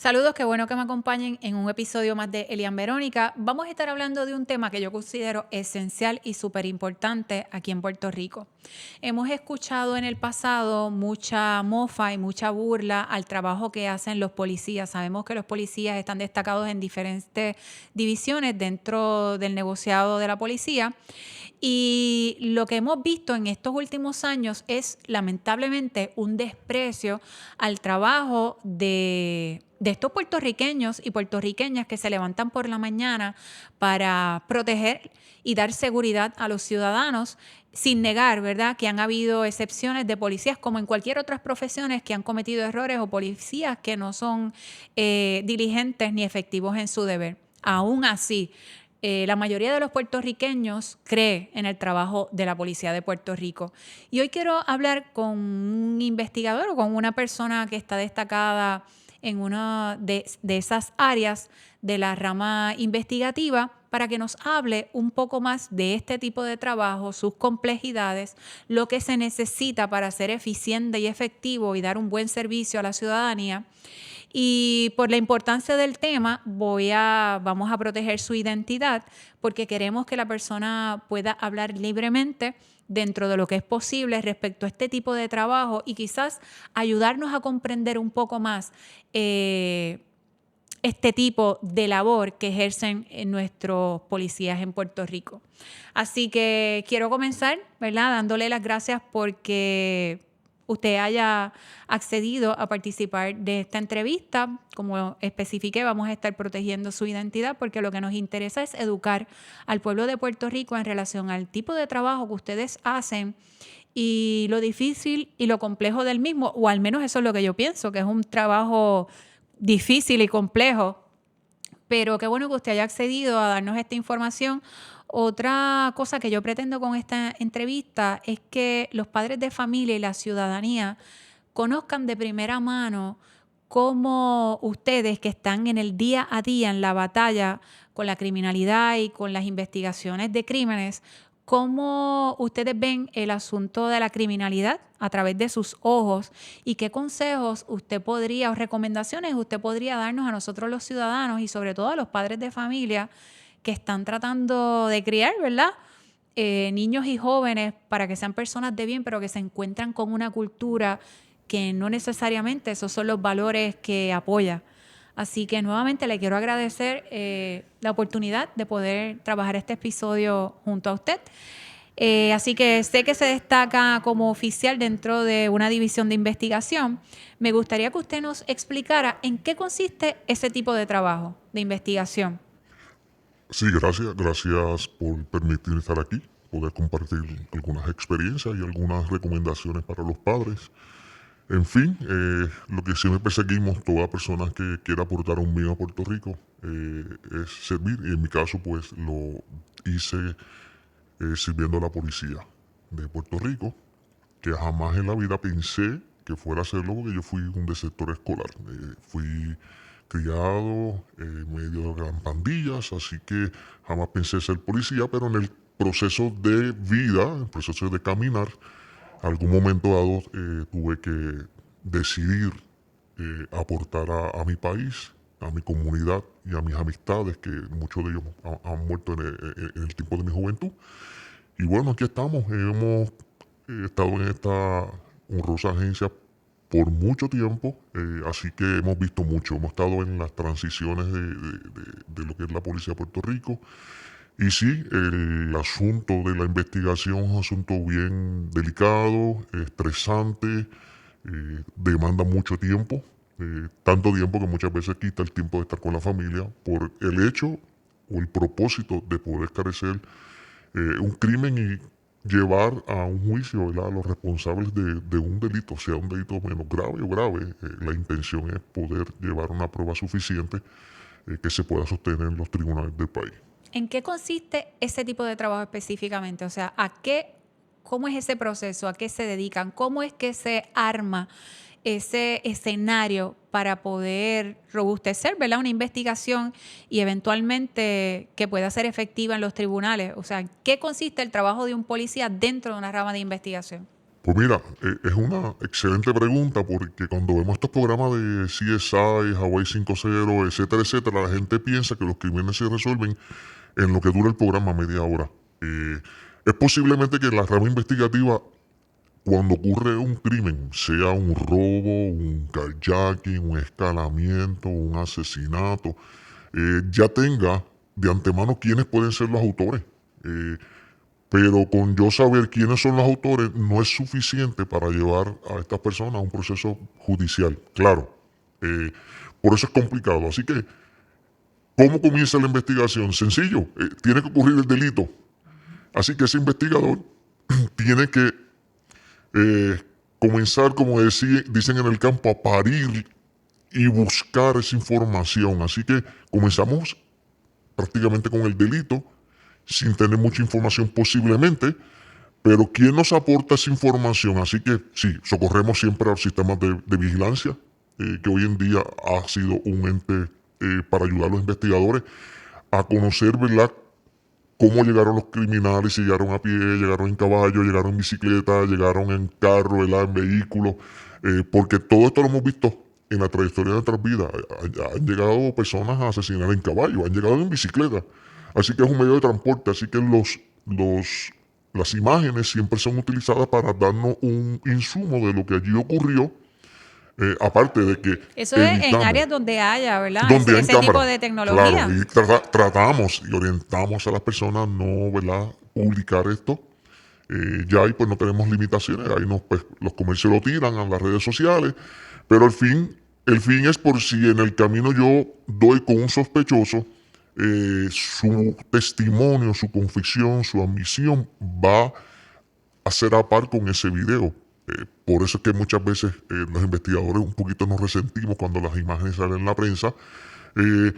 Saludos, qué bueno que me acompañen en un episodio más de Elian Verónica. Vamos a estar hablando de un tema que yo considero esencial y súper importante aquí en Puerto Rico. Hemos escuchado en el pasado mucha mofa y mucha burla al trabajo que hacen los policías. Sabemos que los policías están destacados en diferentes divisiones dentro del negociado de la policía. Y lo que hemos visto en estos últimos años es lamentablemente un desprecio al trabajo de estos puertorriqueños y puertorriqueñas que se levantan por la mañana para proteger y dar seguridad a los ciudadanos, sin negar, ¿verdad?, que han habido excepciones de policías como en cualquier otras profesiones que han cometido errores o policías que no son diligentes ni efectivos en su deber. Aún así, la mayoría de los puertorriqueños cree en el trabajo de la Policía de Puerto Rico. Y hoy quiero hablar con un investigador o con una persona que está destacada en una de esas áreas de la rama investigativa para que nos hable un poco más de este tipo de trabajo, sus complejidades, lo que se necesita para ser eficiente y efectivo y dar un buen servicio a la ciudadanía. Y por la importancia del tema, vamos a proteger su identidad porque queremos que la persona pueda hablar libremente dentro de lo que es posible respecto a este tipo de trabajo y quizás ayudarnos a comprender un poco más este tipo de labor que ejercen nuestros policías en Puerto Rico. Así que quiero comenzar, ¿verdad?, dándole las gracias porque usted haya accedido a participar de esta entrevista. Como especifiqué, vamos a estar protegiendo su identidad porque lo que nos interesa es educar al pueblo de Puerto Rico en relación al tipo de trabajo que ustedes hacen y lo difícil y lo complejo del mismo, o al menos eso es lo que yo pienso, que es un trabajo difícil y complejo, pero qué bueno que usted haya accedido a darnos esta información. Otra cosa que yo pretendo con esta entrevista es que los padres de familia y la ciudadanía conozcan de primera mano cómo ustedes que están en el día a día en la batalla con la criminalidad y con las investigaciones de crímenes, cómo ustedes ven el asunto de la criminalidad a través de sus ojos y qué consejos usted podría o recomendaciones usted podría darnos a nosotros los ciudadanos y sobre todo a los padres de familia que están tratando de criar, ¿verdad?, niños y jóvenes para que sean personas de bien, pero que se encuentran con una cultura que no necesariamente esos son los valores que apoya. Así que nuevamente le quiero agradecer la oportunidad de poder trabajar este episodio junto a usted. Así que sé que se destaca como oficial dentro de una división de investigación. Me gustaría que usted nos explicara en qué consiste ese tipo de trabajo de investigación. Sí, gracias por permitirme estar aquí, poder compartir algunas experiencias y algunas recomendaciones para los padres. En fin, lo que siempre perseguimos toda persona que quiera aportar un mío a Puerto Rico es servir, y en mi caso pues lo hice sirviendo a la policía de Puerto Rico, que jamás en la vida pensé que fuera a hacerlo porque yo fui un desertor escolar. Fui criado en medio de gran pandillas, así que jamás pensé ser policía, pero en el proceso de vida, en el proceso de caminar, algún momento dado tuve que decidir aportar a mi país, a mi comunidad y a mis amistades, que muchos de ellos han muerto en el tiempo de mi juventud. Y bueno, aquí estamos. Hemos estado en esta honrosa agencia por mucho tiempo, así que hemos visto mucho. Hemos estado en las transiciones de lo que es la Policía de Puerto Rico. Y sí, el asunto de la investigación es un asunto bien delicado, estresante, demanda mucho tiempo, tanto tiempo que muchas veces quita el tiempo de estar con la familia por el hecho o el propósito de poder esclarecer un crimen y llevar a un juicio, ¿verdad?, a los responsables de un delito, sea un delito menos grave o grave. La intención es poder llevar una prueba suficiente que se pueda sostener en los tribunales del país. ¿En qué consiste ese tipo de trabajo específicamente? O sea, ¿cómo es ese proceso? ¿A qué se dedican? ¿Cómo es que se arma ese escenario para poder robustecer, ¿verdad?, una investigación y eventualmente que pueda ser efectiva en los tribunales? O sea, ¿en qué consiste el trabajo de un policía dentro de una rama de investigación? Pues mira, es una excelente pregunta porque cuando vemos estos programas de CSI, Hawaii 5.0, etcétera, etcétera, la gente piensa que los crímenes se resuelven en lo que dura el programa, media hora. Es posiblemente que la rama investigativa, cuando ocurre un crimen, sea un robo, un carjacking, un escalamiento, un asesinato, ya tenga de antemano quiénes pueden ser los autores. Eh, pero con yo saber quiénes son los autores no es suficiente para llevar a estas personas a un proceso judicial. Claro, eh, por eso es complicado. Así que, ¿cómo comienza la investigación? Sencillo, tiene que ocurrir el delito. Así que ese investigador tiene que comenzar, como dicen en el campo, a parir y buscar esa información. Así que comenzamos prácticamente con el delito, sin tener mucha información posiblemente, pero ¿quién nos aporta esa información? Así que sí, socorremos siempre a los sistemas de vigilancia, que hoy en día ha sido un ente para ayudar a los investigadores a conocer, ¿verdad?, cómo llegaron los criminales, si llegaron a pie, llegaron en caballo, llegaron en bicicleta, llegaron en carro, ¿verdad?, en vehículo, porque todo esto lo hemos visto en la trayectoria de nuestras vidas. Han llegado personas a asesinar en caballo, han llegado en bicicleta, así que es un medio de transporte, así que las imágenes siempre son utilizadas para darnos un insumo de lo que allí ocurrió, aparte de que Eso es en evitamos áreas donde haya, ¿verdad? donde hay Ese tipo cámara, de claro, tecnología. y tratamos y orientamos a las personas no, ¿verdad?, publicar esto. Ya ahí pues no tenemos limitaciones, ahí pues, los comercios lo tiran a las redes sociales, pero el fin es por si en el camino yo doy con un sospechoso, su testimonio, su confesión, su admisión va a ser a par con ese video. Por eso es que muchas veces los investigadores un poquito nos resentimos cuando las imágenes salen en la prensa, eh,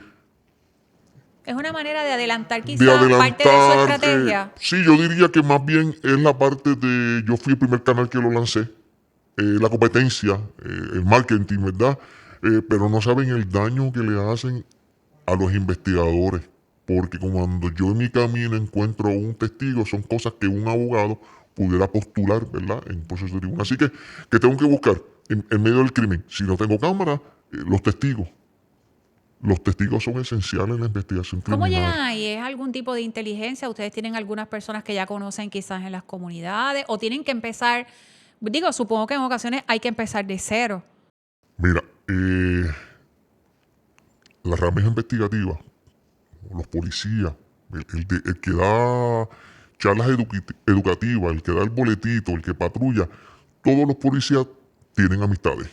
Es una manera de adelantar de quizá parte de su adelantar. estrategia. Sí, yo diría que más bien es la parte de. Yo fui el primer canal que lo lancé, la competencia, el marketing, ¿verdad? Pero no saben el daño que le hacen a los investigadores. Porque cuando yo en mi camino encuentro un testigo, son cosas que un abogado pudiera postular, ¿verdad?, en un proceso de tribunal. Así que tengo que buscar en medio del crimen. Si no tengo cámara, los testigos. Los testigos son esenciales en la investigación ¿Cómo criminal. llegan ahí? ¿Es algún tipo de inteligencia? ¿Ustedes tienen algunas personas que ya conocen quizás en las comunidades? ¿O tienen que empezar? Digo, supongo que en ocasiones hay que empezar de cero. Mira, las ramas investigativas, los policías, el que da charlas educativas, el que da el boletito, el que patrulla, todos los policías tienen amistades.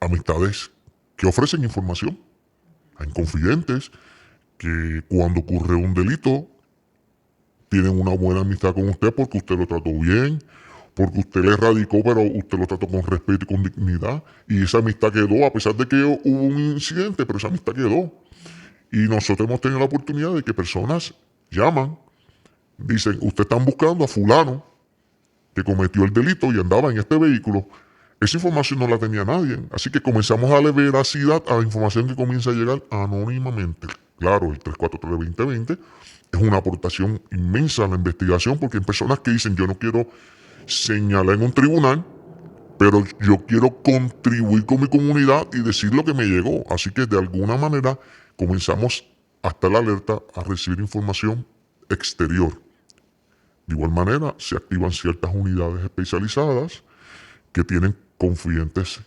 Amistades que ofrecen información. Hay confidentes que cuando ocurre un delito tienen una buena amistad con usted porque usted lo trató bien, porque usted le radicó, pero usted lo trató con respeto y con dignidad. Y esa amistad quedó, a pesar de que hubo un incidente, pero esa amistad quedó. Y nosotros hemos tenido la oportunidad de que personas llaman, dicen, usted están buscando a fulano que cometió el delito y andaba en este vehículo. Esa información no la tenía nadie. Así que comenzamos a darle veracidad a la información que comienza a llegar anónimamente. Claro, el 343-2020 es una aportación inmensa a la investigación porque hay personas que dicen, yo no quiero señalar en un tribunal, pero yo quiero contribuir con mi comunidad y decir lo que me llegó. Así que de alguna manera comenzamos a estar alerta a recibir información exterior. De igual manera, se activan ciertas unidades especializadas que tienen confidentes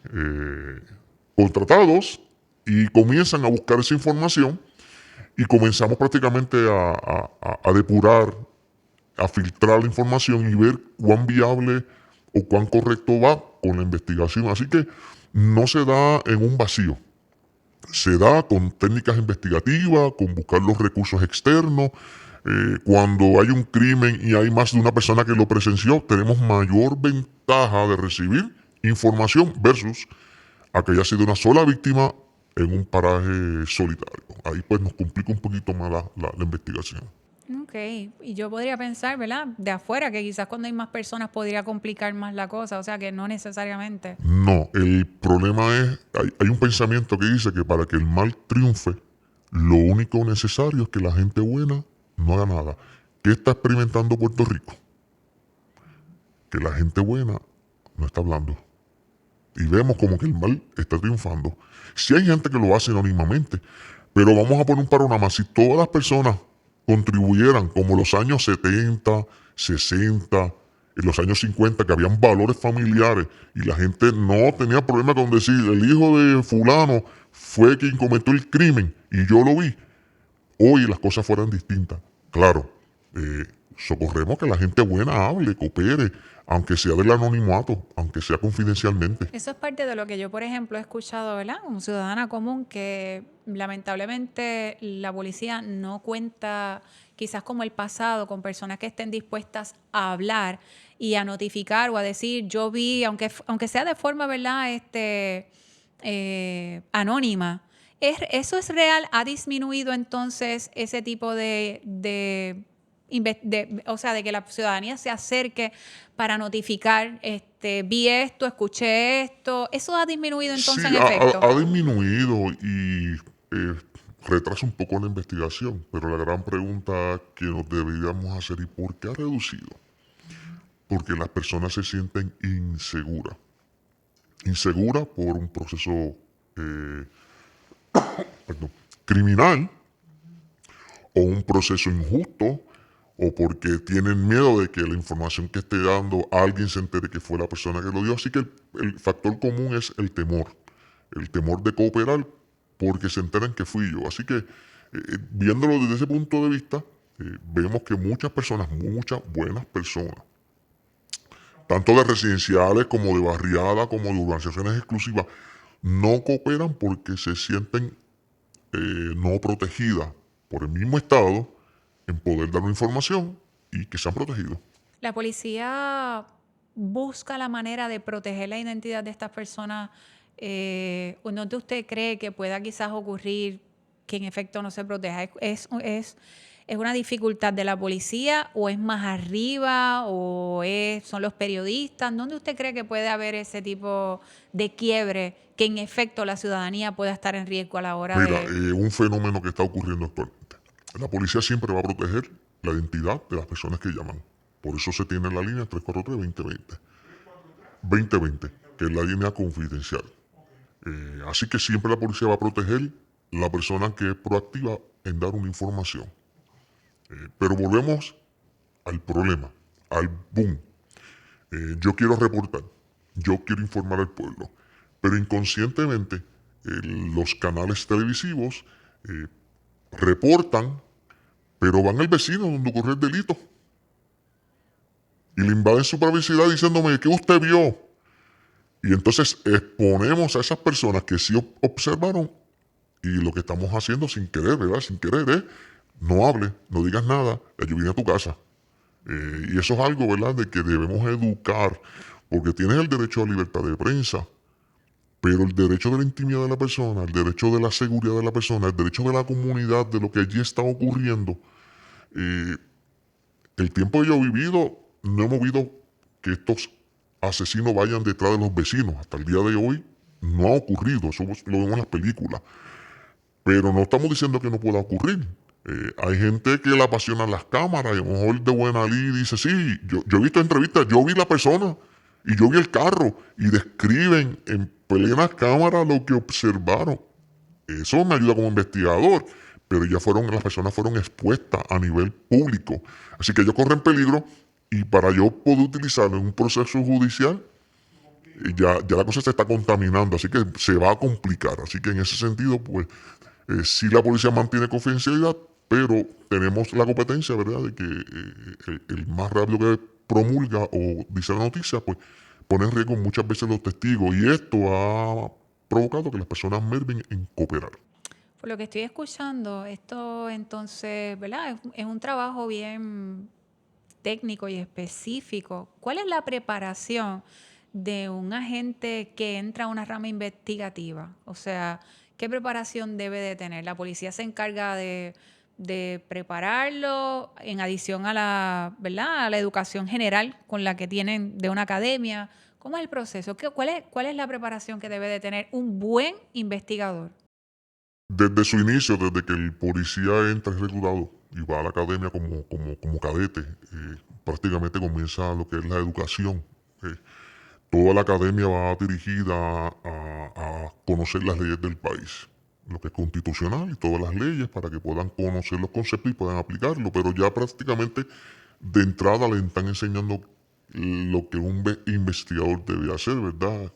contratados y comienzan a buscar esa información y comenzamos prácticamente a depurar, a filtrar la información y ver cuán viable o cuán correcto va con la investigación. Así que no se da en un vacío. Se da con técnicas investigativas, con buscar los recursos externos. Cuando hay un crimen y hay más de una persona que lo presenció, tenemos mayor ventaja de recibir información versus a que haya sido una sola víctima en un paraje solitario. Ahí pues nos complica un poquito más la investigación. Ok, y yo podría pensar, ¿verdad? De afuera, que quizás cuando hay más personas podría complicar más la cosa, o sea que no necesariamente. No, el problema es, hay un pensamiento que dice que para que el mal triunfe, lo único necesario es que la gente buena no haga nada. ¿Qué está experimentando Puerto Rico? que la gente buena no está hablando. Y vemos como que el mal está triunfando. Sí hay gente que lo hace anónimamente, pero vamos a poner un panorama. Si todas las personas contribuyeran como los años 70, 60, en los años 50, que habían valores familiares y la gente no tenía problema con decir el hijo de fulano fue quien cometió el crimen y yo lo vi, hoy las cosas fueran distintas. Claro, socorremos que la gente buena hable, coopere, aunque sea del anonimato, aunque sea confidencialmente. Eso es parte de lo que yo, por ejemplo, he escuchado, ¿verdad? Como ciudadana común, que lamentablemente la policía no cuenta, quizás como el pasado, con personas que estén dispuestas a hablar y a notificar o a decir, yo vi, aunque sea de forma, ¿verdad? Anónima. ¿Eso es real? ¿Ha disminuido entonces ese tipo o sea, de que la ciudadanía se acerque para notificar, vi esto, escuché esto? ¿Eso ha disminuido Sí, entonces en efecto? ha disminuido y retrasa un poco la investigación, pero la gran pregunta que nos deberíamos hacer, ¿y por qué ha reducido? Porque las personas se sienten inseguras. Inseguras por un proceso eh, perdón, criminal o un proceso injusto o porque tienen miedo de que la información que esté dando alguien se entere que fue la persona que lo dio. Así que el factor común es el temor de cooperar porque se enteran que fui yo. Así que viéndolo desde ese punto de vista, vemos que muchas personas, muchas buenas personas, tanto de residenciales como de barriada, como de urbanizaciones exclusivas, no cooperan porque se sienten no protegidas por el mismo Estado en poder dar una información y que sean protegidos. La policía busca la manera de proteger la identidad de estas personas. ¿Dónde usted cree que pueda quizás ocurrir que en efecto no se proteja? ¿Es una dificultad de la policía o es más arriba o son los periodistas? ¿Dónde usted cree que puede haber ese tipo de quiebre que en efecto la ciudadanía pueda estar en riesgo a la hora Mira, de... un fenómeno que está ocurriendo actualmente. La policía siempre va a proteger la identidad de las personas que llaman. Por eso se tiene la línea 343-2020. 2020, que es la línea confidencial. Así que siempre la policía va a proteger la persona que es proactiva en dar una información. Pero volvemos al problema, al boom. Yo quiero reportar, yo quiero informar al pueblo, pero inconscientemente los canales televisivos eh, reportan, pero van al vecino donde ocurrió el delito y le invaden su privacidad diciéndome ¿qué usted vio? Y entonces exponemos a esas personas que sí observaron y lo que estamos haciendo sin querer, ¿verdad? Sin querer es no hable, no digas nada, yo vine a tu casa. Y eso es algo, ¿verdad?, de que debemos educar, porque tienes el derecho a libertad de prensa, pero el derecho de la intimidad de la persona, el derecho de la seguridad de la persona, el derecho de la comunidad, de lo que allí está ocurriendo, eh, el tiempo que yo he vivido, no he movido que estos asesinos vayan detrás de los vecinos. Hasta el día de hoy no ha ocurrido, eso lo vemos en las películas. Pero no estamos diciendo que no pueda ocurrir. Hay gente que le apasionan las cámaras y a lo mejor de buena lid dice, sí, yo he visto entrevistas, yo vi la persona y yo vi el carro y describen en plena cámara lo que observaron. Eso me ayuda como investigador, pero las personas fueron expuestas a nivel público. Así que ellos corren peligro y para yo poder utilizarlo en un proceso judicial, ya la cosa se está contaminando, así que se va a complicar. Así que en ese sentido, pues, sí la policía mantiene confidencialidad, pero tenemos la competencia, ¿verdad?, de que el más rápido que promulga o dice la noticia, pues pone en riesgo muchas veces los testigos y esto ha provocado que las personas mermen en cooperar. Por lo que estoy escuchando, esto entonces, ¿verdad? Es un trabajo bien técnico y específico. ¿Cuál es la preparación de un agente que entra a una rama investigativa? O sea, ¿qué preparación debe de tener? La policía se encarga de prepararlo en adición a ¿verdad?, a la educación general con la que tienen de una academia. ¿Cómo es el proceso? ¿Cuál es la preparación que debe de tener un buen investigador? Desde su inicio, desde que el policía entra es reclutado, y va a la academia como cadete. Prácticamente comienza lo que es la educación. Eh, Toda la academia va dirigida a conocer las leyes del país, lo que es constitucional y todas las leyes para que puedan conocer los conceptos y puedan aplicarlo, pero ya prácticamente de entrada le están enseñando lo que un investigador debe hacer, ¿verdad?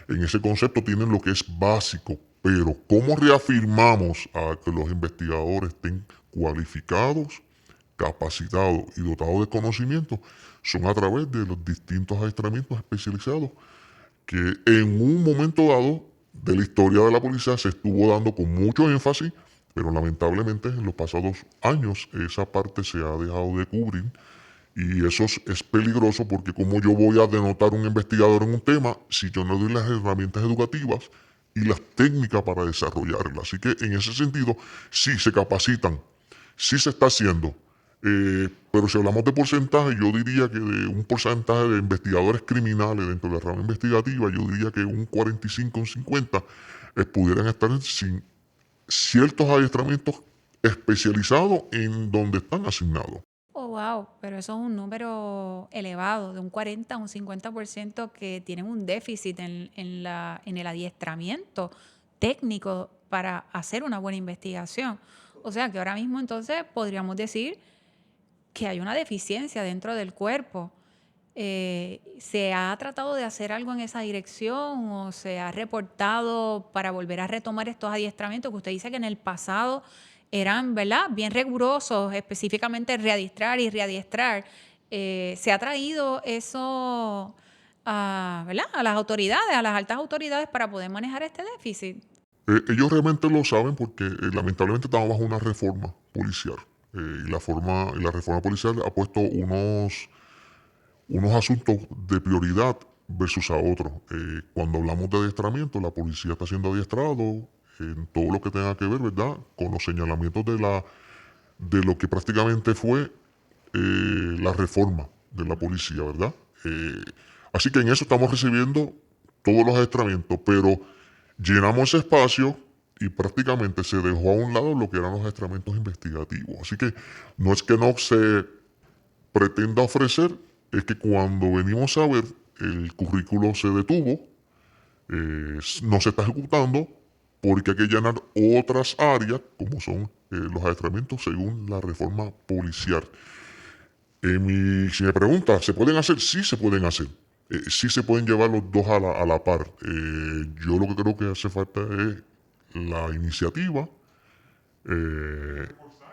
En ese concepto tienen lo que es básico, pero ¿cómo reafirmamos a que los investigadores estén cualificados, capacitados y dotados de conocimiento? Son a través de los distintos adiestramientos especializados que en un momento dado de la historia de la policía se estuvo dando con mucho énfasis, pero lamentablemente en los pasados años esa parte se ha dejado de cubrir y eso es peligroso porque como yo voy a denotar un investigador en un tema si yo no doy las herramientas educativas y las técnicas para desarrollarlas. Así que en ese sentido sí se capacitan, sí se está haciendo, pero si hablamos de porcentaje, yo diría que de un porcentaje de investigadores criminales dentro de la rama investigativa, yo diría que un 45, un 50 pudieran estar sin ciertos adiestramientos especializados en donde están asignados. Oh, wow, pero eso es un número elevado, de un 40 a un 50% que tienen un déficit en el adiestramiento técnico para hacer una buena investigación. O sea que ahora mismo entonces podríamos decir que hay una deficiencia dentro del cuerpo. ¿Se ha tratado de hacer algo en esa dirección o se ha reportado para volver a retomar estos adiestramientos que usted dice que en el pasado eran, ¿verdad?, bien rigurosos, específicamente readiestrar y readiestrar? ¿Se ha traído eso a, ¿verdad?, a las autoridades, a las altas autoridades para poder manejar este déficit? Ellos realmente lo saben porque lamentablemente estamos bajo una reforma policial. Y la reforma policial ha puesto unos asuntos de prioridad versus a otros. Cuando hablamos de adiestramiento, la policía está siendo adiestrado en todo lo que tenga que ver, ¿verdad?, con los señalamientos de lo que prácticamente fue la reforma de la policía, ¿verdad? Así que en eso estamos recibiendo todos los adiestramientos, pero llenamos ese espacio y prácticamente se dejó a un lado lo que eran los adiestramientos investigativos. Así que no es que no se pretenda ofrecer, es que cuando venimos a ver, el currículo se detuvo, no se está ejecutando porque hay que llenar otras áreas, como son los adiestramientos según la reforma policial. Si me pregunta, ¿se pueden hacer? Sí se pueden hacer. Sí se pueden llevar los dos a la par. Yo lo que creo que hace falta es la iniciativa eh,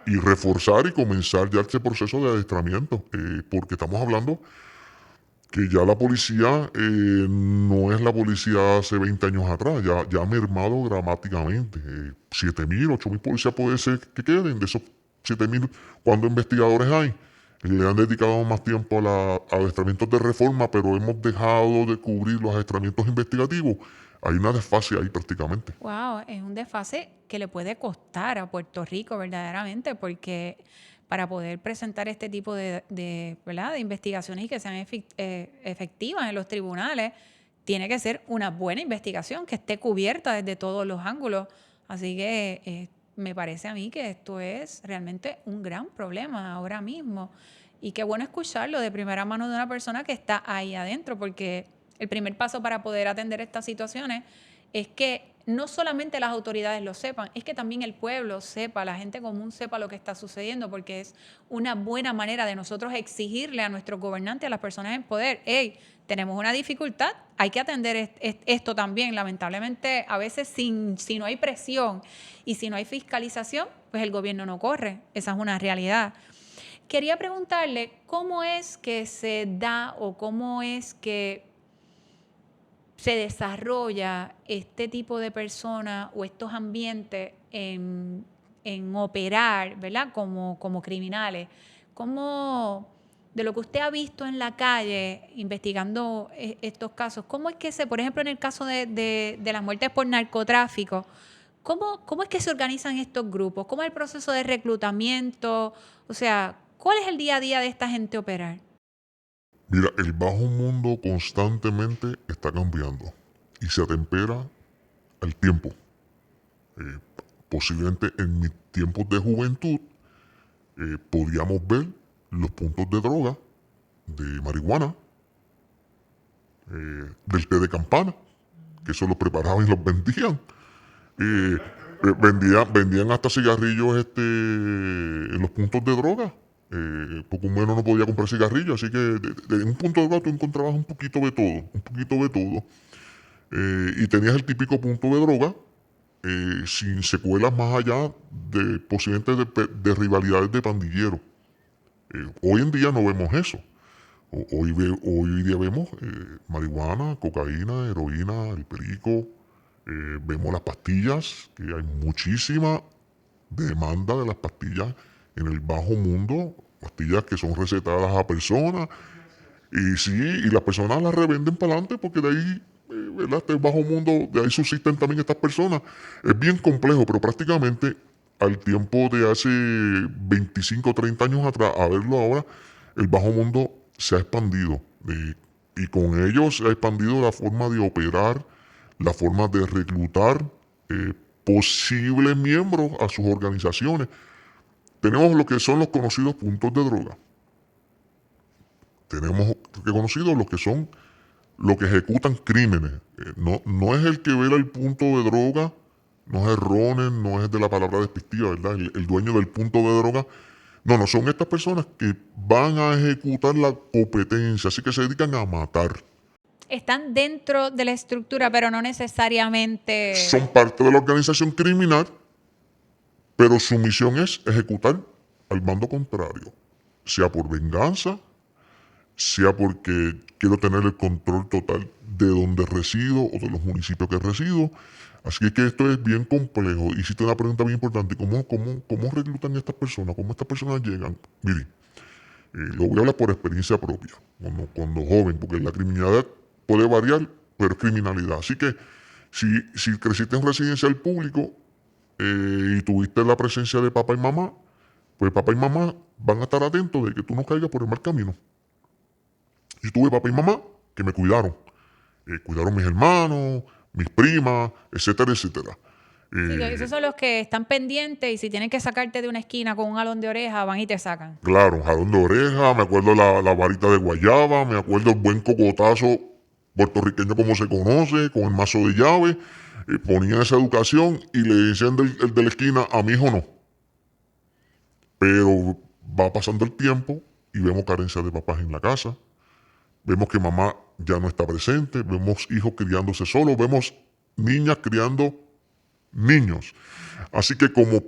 y reforzar y comenzar ya este proceso de adiestramiento, porque estamos hablando que ya la policía no es la policía hace 20 años atrás, ya ha mermado dramáticamente. 7.000, 8.000 policías puede ser que queden, de esos 7.000, ¿cuántos investigadores hay? Le han dedicado más tiempo a adiestramientos de reforma, pero hemos dejado de cubrir los adiestramientos investigativos. Hay una desfase ahí prácticamente. Wow, es un desfase que le puede costar a Puerto Rico verdaderamente, porque para poder presentar este tipo ¿verdad?, de investigaciones y que sean efectivas en los tribunales, tiene que ser una buena investigación que esté cubierta desde todos los ángulos. Así que me parece a mí que esto es realmente un gran problema ahora mismo. Y qué bueno escucharlo de primera mano de una persona que está ahí adentro, porque el primer paso para poder atender estas situaciones es que no solamente las autoridades lo sepan, es que también el pueblo sepa, la gente común sepa lo que está sucediendo, porque es una buena manera de nosotros exigirle a nuestros gobernantes, a las personas en poder: hey, tenemos una dificultad, hay que atender esto también. Lamentablemente, a veces si no hay presión y si no hay fiscalización, pues el gobierno no corre. Esa es una realidad. Quería preguntarle cómo es que se da o cómo es que se desarrolla este tipo de personas o estos ambientes en operar, ¿verdad?, como criminales. ¿Cómo, de lo que usted ha visto en la calle investigando estos casos, cómo es que por ejemplo, en el caso de las muertes por narcotráfico, cómo es que se organizan estos grupos? ¿Cómo es el proceso de reclutamiento? O sea, ¿cuál es el día a día de esta gente operar? Mira, el bajo mundo constantemente está cambiando y se atempera al tiempo. Eh, Posiblemente en mis tiempos de juventud podíamos ver los puntos de droga, de marihuana, del té de campana, que eso lo preparaban y los vendían. Vendían hasta cigarrillos en los puntos de droga. Porque un menos no podía comprar cigarrillos, así que en un punto de droga tú encontrabas un poquito de todo. Y tenías el típico punto de droga sin secuelas más allá de posiblemente de rivalidades de pandilleros. Hoy en día no vemos eso. Hoy día vemos marihuana, cocaína, heroína, el perico, vemos las pastillas, que hay muchísima demanda de las pastillas en el bajo mundo, pastillas que son recetadas a personas, y sí, y las personas las revenden para adelante porque de ahí, ¿verdad? Este bajo mundo, de ahí subsisten también estas personas. Es bien complejo, pero prácticamente al tiempo de hace 25 o 30 años atrás, a verlo ahora, el bajo mundo se ha expandido. Y con ello se ha expandido la forma de operar, la forma de reclutar posibles miembros a sus organizaciones. Tenemos lo que son los conocidos puntos de droga. Tenemos reconocidos los que son los que ejecutan crímenes. No es el que vela el punto de droga, no es erróneo, no es de la palabra despectiva, ¿verdad? El dueño del punto de droga. No, son estas personas que van a ejecutar la competencia, así que se dedican a matar. Están dentro de la estructura, pero no necesariamente... Son parte de la organización criminal, pero su misión es ejecutar al bando contrario, sea por venganza, sea porque quiero tener el control total de donde resido o de los municipios que resido. Así que esto es bien complejo. Hiciste una pregunta bien importante. ¿Cómo reclutan a estas personas? ¿Cómo estas personas llegan? Mire, lo voy a hablar por experiencia propia, cuando joven, porque la criminalidad puede variar, pero es criminalidad. Así que si creciste en residencial público y tuviste la presencia de papá y mamá, pues papá y mamá van a estar atentos de que tú no caigas por el mal camino. Yo tuve papá y mamá que me cuidaron. Cuidaron mis hermanos, mis primas, etcétera, etcétera. Sí, esos son los que están pendientes y si tienen que sacarte de una esquina con un jalón de oreja, van y te sacan. Claro, un jalón de oreja, me acuerdo la varita de guayaba, me acuerdo el buen cocotazo puertorriqueño como se conoce, con el mazo de llave. Ponían esa educación y le decían el de la esquina, a mi hijo no. Pero va pasando el tiempo y vemos carencia de papás en la casa. Vemos que mamá ya no está presente, vemos hijos criándose solos, vemos niñas criando niños. Así que como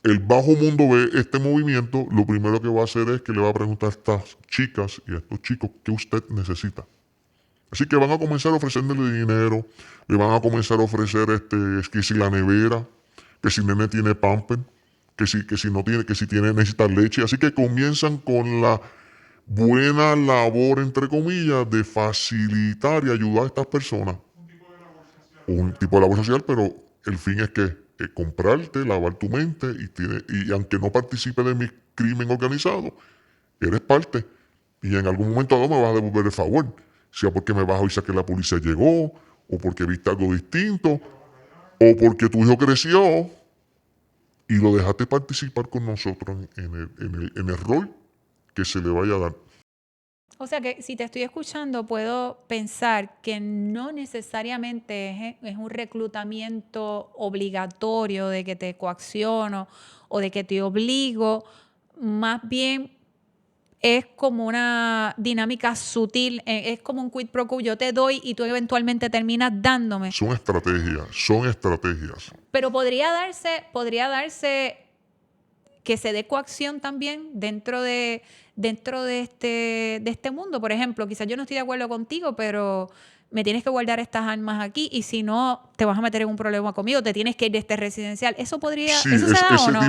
el bajo mundo ve este movimiento, lo primero que va a hacer es que le va a preguntar a estas chicas y a estos chicos qué usted necesita. Así que van a comenzar a ofrecerle dinero, le van a comenzar a ofrecer que si la nevera, que si nene tiene pamper, que si no tiene, que si tiene necesita leche. Así que comienzan con la buena labor, entre comillas, de facilitar y ayudar a estas personas. Un tipo de labor social, pero el fin es que comprarte, lavar tu mente y aunque no participe de mi crimen organizado, eres parte. Y en algún momento dado me vas a devolver el favor. Sea porque me vas a avisar que la policía llegó, o porque viste algo distinto, o porque tu hijo creció y lo dejaste participar con nosotros en el rol que se le vaya a dar. O sea que si te estoy escuchando, puedo pensar que no necesariamente es un reclutamiento obligatorio de que te coacciono o de que te obligo, más bien es como una dinámica sutil, es como un quid pro quo, yo te doy y tú eventualmente terminas dándome. Son estrategias. Pero podría darse que se dé coacción también dentro de este mundo. Por ejemplo, quizás yo no estoy de acuerdo contigo, pero me tienes que guardar estas armas aquí y si no, te vas a meter en un problema conmigo, te tienes que ir de este residencial. ¿Eso Sí, se da o no?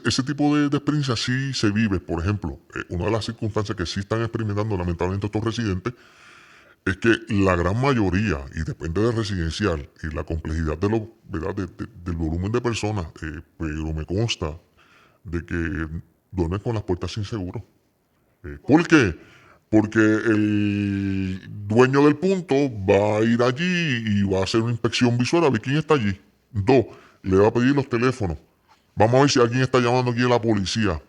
ese tipo de experiencia sí se vive. Por ejemplo, una de las circunstancias que sí están experimentando lamentablemente estos residentes es que la gran mayoría, y depende del residencial y la complejidad ¿verdad? Del volumen de personas, pero me consta de que duermen con las puertas sin seguro. ¿Por qué? Porque el dueño del punto va a ir allí y va a hacer una inspección visual a ver quién está allí. Dos, le va a pedir los teléfonos. Vamos a ver si alguien está llamando aquí a la policía.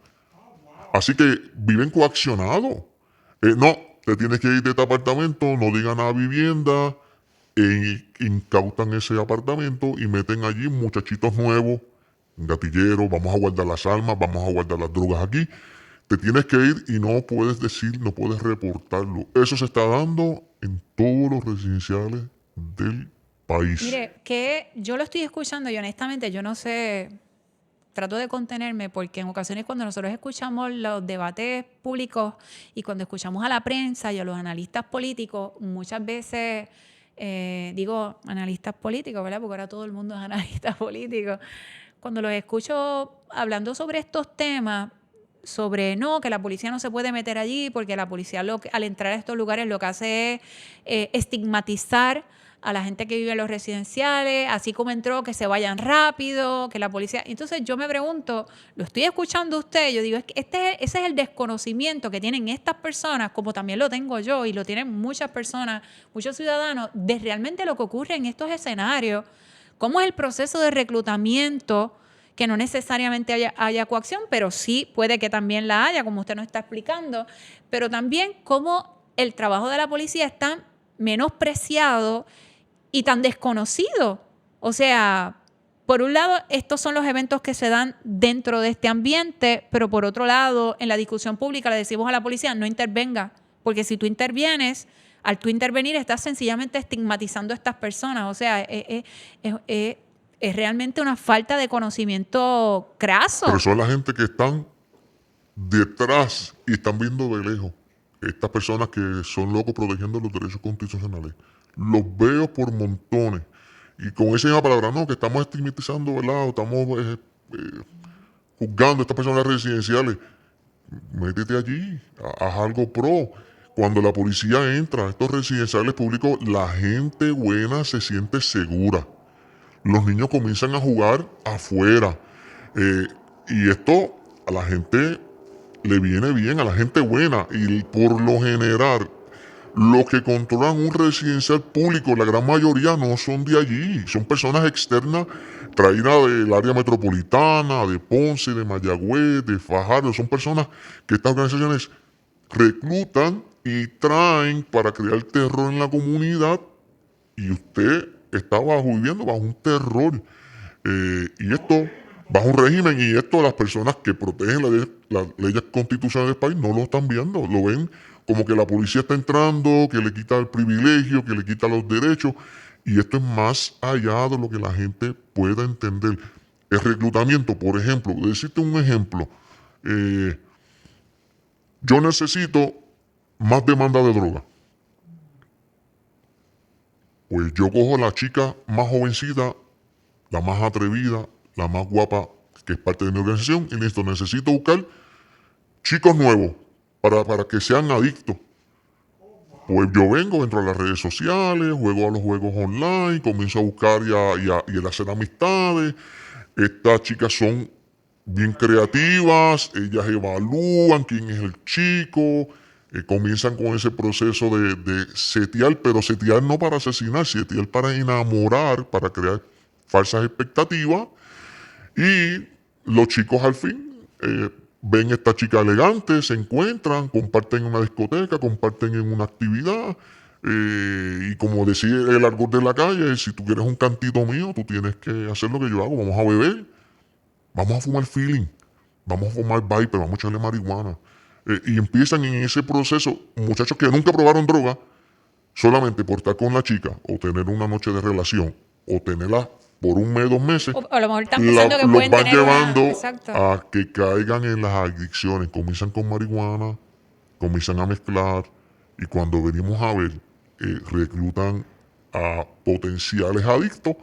Así que viven coaccionados. No, te tienes que ir de este apartamento, no digan a vivienda, incautan ese apartamento y meten allí muchachitos nuevos, gatilleros, vamos a guardar las armas, vamos a guardar las drogas aquí. Te tienes que ir y no puedes decir, no puedes reportarlo. Eso se está dando en todos los residenciales del país. Mire, que yo lo estoy escuchando y honestamente yo no sé, trato de contenerme porque en ocasiones cuando nosotros escuchamos los debates públicos y cuando escuchamos a la prensa y a los analistas políticos, muchas veces, digo analistas políticos, ¿verdad? Porque ahora todo el mundo es analista político. Cuando los escucho hablando sobre estos temas, sobre no, que la policía no se puede meter allí porque la policía al entrar a estos lugares lo que hace es estigmatizar a la gente que vive en los residenciales, así como entró, que se vayan rápido, que la policía... Entonces yo me pregunto, lo estoy escuchando a usted, yo digo, es que ese es el desconocimiento que tienen estas personas, como también lo tengo yo y lo tienen muchas personas, muchos ciudadanos, de realmente lo que ocurre en estos escenarios, cómo es el proceso de reclutamiento, que no necesariamente haya coacción, pero sí puede que también la haya, como usted nos está explicando, pero también cómo el trabajo de la policía es tan menospreciado y tan desconocido. O sea, por un lado, estos son los eventos que se dan dentro de este ambiente, pero por otro lado, en la discusión pública le decimos a la policía, no intervenga, porque si tú intervienes, al tú intervenir estás sencillamente estigmatizando a estas personas. O sea, es realmente una falta de conocimiento craso. Pero son la gente que están detrás y están viendo de lejos. Estas personas que son locos protegiendo los derechos constitucionales. Los veo por montones. Y con esa misma palabra, no, que estamos estigmatizando, ¿verdad? O estamos juzgando a estas personas residenciales. Métete allí, haz algo pro. Cuando la policía entra a estos residenciales públicos, la gente buena se siente segura. Los niños comienzan a jugar afuera. Y esto a la gente le viene bien, a la gente buena. Y por lo general, los que controlan un residencial público, la gran mayoría no son de allí. Son personas externas traídas del área metropolitana, de Ponce, de Mayagüez, de Fajardo. Son personas que estas organizaciones reclutan y traen para crear terror en la comunidad. Y usted está viviendo bajo un terror. Y esto, bajo un régimen, y esto las personas que protegen las leyes constitucionales del país no lo están viendo. Lo ven como que la policía está entrando, que le quita el privilegio, que le quita los derechos. Y esto es más allá de lo que la gente pueda entender. El reclutamiento, por ejemplo, decirte un ejemplo. Yo necesito más demanda de droga. Pues yo cojo a la chica más jovencita, la más atrevida, la más guapa, que es parte de mi organización, y necesito buscar chicos nuevos para que sean adictos. Pues yo vengo, entro a las redes sociales, juego a los juegos online, comienzo a buscar y a hacer amistades. Estas chicas son bien creativas, ellas evalúan quién es el chico, comienzan con ese proceso de setear, pero setear no para asesinar, setear para enamorar, para crear falsas expectativas. Y los chicos al fin ven a esta chica elegante, se encuentran, comparten en una discoteca, comparten en una actividad. Y como decía el argot de la calle, si tú quieres un cantito mío, tú tienes que hacer lo que yo hago. Vamos a beber, vamos a fumar feeling, vamos a fumar Viper, vamos a echarle marihuana. Y empiezan en ese proceso, muchachos que nunca probaron droga, solamente por estar con la chica, o tener una noche de relación, o tenerla por un mes, 2 meses, O a lo mejor están pensando que los pueden van tener llevando exacto. a que caigan en las adicciones. Comienzan con marihuana, comienzan a mezclar, y cuando venimos a ver, reclutan a potenciales adictos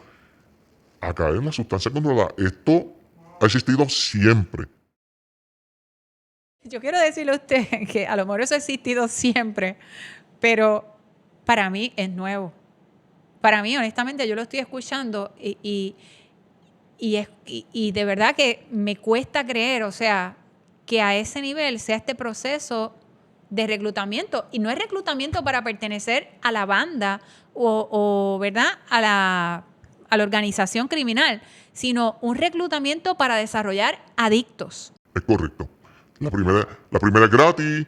a caer en la sustancia controlada. Esto ha existido siempre. Yo quiero decirle a usted que a lo mejor eso ha existido siempre, pero para mí es nuevo. Para mí, honestamente, yo lo estoy escuchando y de verdad que me cuesta creer, o sea, que a ese nivel sea este proceso de reclutamiento. Y no es reclutamiento para pertenecer a la banda o ¿verdad? A la organización criminal, sino un reclutamiento para desarrollar adictos. Es correcto. La primera es gratis,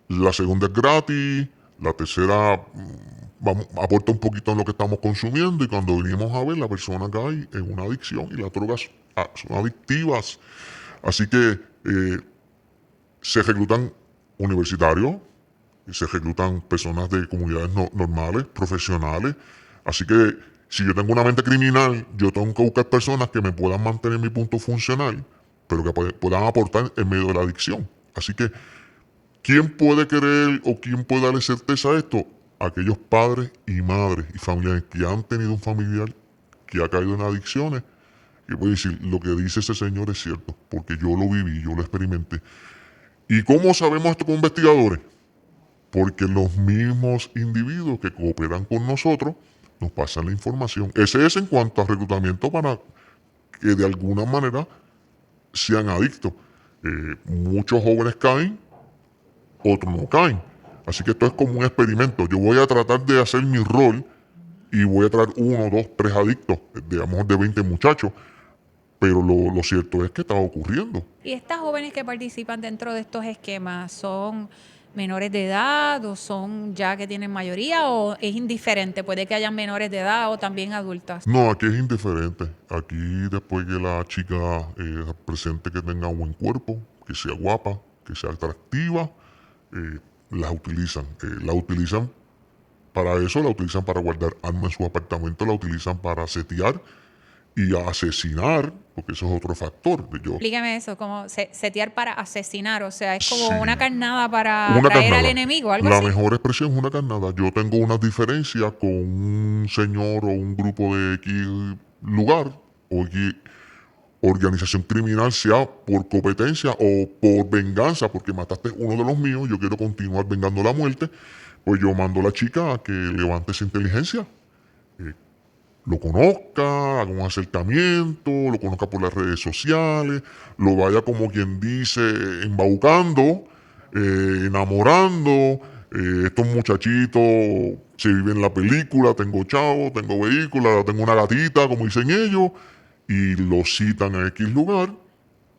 la segunda es gratis, la tercera aporta un poquito en lo que estamos consumiendo y cuando venimos a ver la persona cae en una adicción y las drogas son adictivas. Así que se reclutan universitarios, se reclutan personas de comunidades normales, profesionales. Así que si yo tengo una mente criminal, yo tengo que buscar personas que me puedan mantener mi punto funcional, pero que puedan aportar en medio de la adicción. Así que, ¿quién puede creer o quién puede darle certeza a esto? Aquellos padres y madres y familiares que han tenido un familiar que ha caído en adicciones. Y voy a decir, lo que dice ese señor es cierto, porque yo lo viví, yo lo experimenté. ¿Y cómo sabemos esto como investigadores? Porque los mismos individuos que cooperan con nosotros nos pasan la información. Ese es en cuanto a reclutamiento para que de alguna manera sean adictos. Muchos jóvenes caen, otros no caen. Así que esto es como un experimento. Yo voy a tratar de hacer mi rol y voy a traer uno, dos, tres adictos, digamos de 20 muchachos, pero lo cierto es que está ocurriendo. ¿Y estas jóvenes que participan dentro de estos esquemas son menores de edad o son ya que tienen mayoría o es indiferente? Puede que hayan menores de edad o también adultas. No, aquí es indiferente. Aquí después que la chica presente que tenga un buen cuerpo, que sea guapa, que sea atractiva, eh, las utilizan. La utilizan para eso, la utilizan para guardar armas en su apartamento, la utilizan para setear y asesinar, porque eso es otro factor. Explíqueme eso, como setear para asesinar, o sea, es como Sí, una carnada para una atraer al carnada. enemigo, algo La así. mejor expresión es una carnada. Yo tengo una diferencia con un señor o un grupo de X lugar o X organización criminal, sea por competencia o por venganza, porque mataste uno de los míos, yo quiero continuar vengando la muerte, pues yo mando a la chica a que levante esa inteligencia, lo conozca, haga un acercamiento, lo conozca por las redes sociales, lo vaya como quien dice, embaucando, enamorando. Estos muchachitos se viven la película, tengo chavo, tengo vehícula, tengo una gatita, como dicen ellos, y lo citan a X lugar,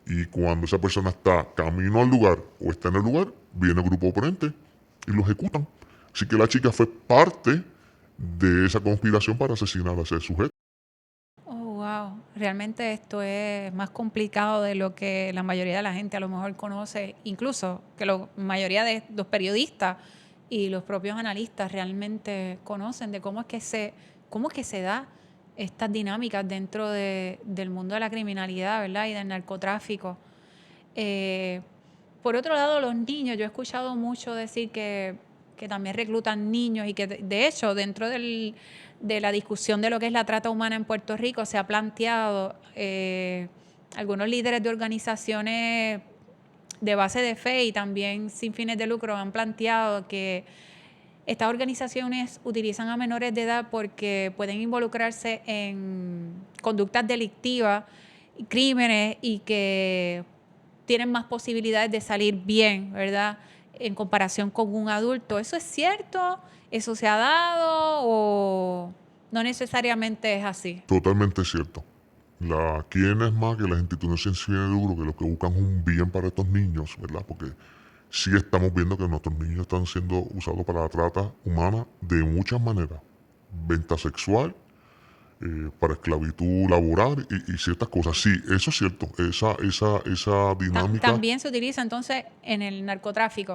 y cuando esa persona está camino al lugar o está en el lugar, viene el grupo oponente y lo ejecutan. Así que la chica fue parte de esa conspiración para asesinar a ese sujeto. Oh, wow. Realmente esto es más complicado de lo que la mayoría de la gente a lo mejor conoce, incluso que la mayoría de los periodistas y los propios analistas realmente conocen de cómo es que se da estas dinámicas dentro del mundo de la criminalidad, ¿verdad? Y del narcotráfico. Eh, por otro lado, los niños, yo he escuchado mucho decir que también reclutan niños y que de hecho dentro de la discusión de lo que es la trata humana en Puerto Rico se ha planteado, algunos líderes de organizaciones de base de fe y también sin fines de lucro han planteado que estas organizaciones utilizan a menores de edad porque pueden involucrarse en conductas delictivas, crímenes y que tienen más posibilidades de salir bien, ¿verdad? En comparación con un adulto. ¿Eso es cierto? ¿Eso se ha dado o no necesariamente es así? Totalmente cierto. ¿Quién es más que las instituciones sin fines de lucro que lo que buscan es un bien para estos niños, ¿verdad? Porque sí estamos viendo que nuestros niños están siendo usados para la trata humana de muchas maneras. Venta sexual, para esclavitud laboral y ciertas cosas. Sí, eso es cierto. Esa dinámica También se utiliza entonces en el narcotráfico.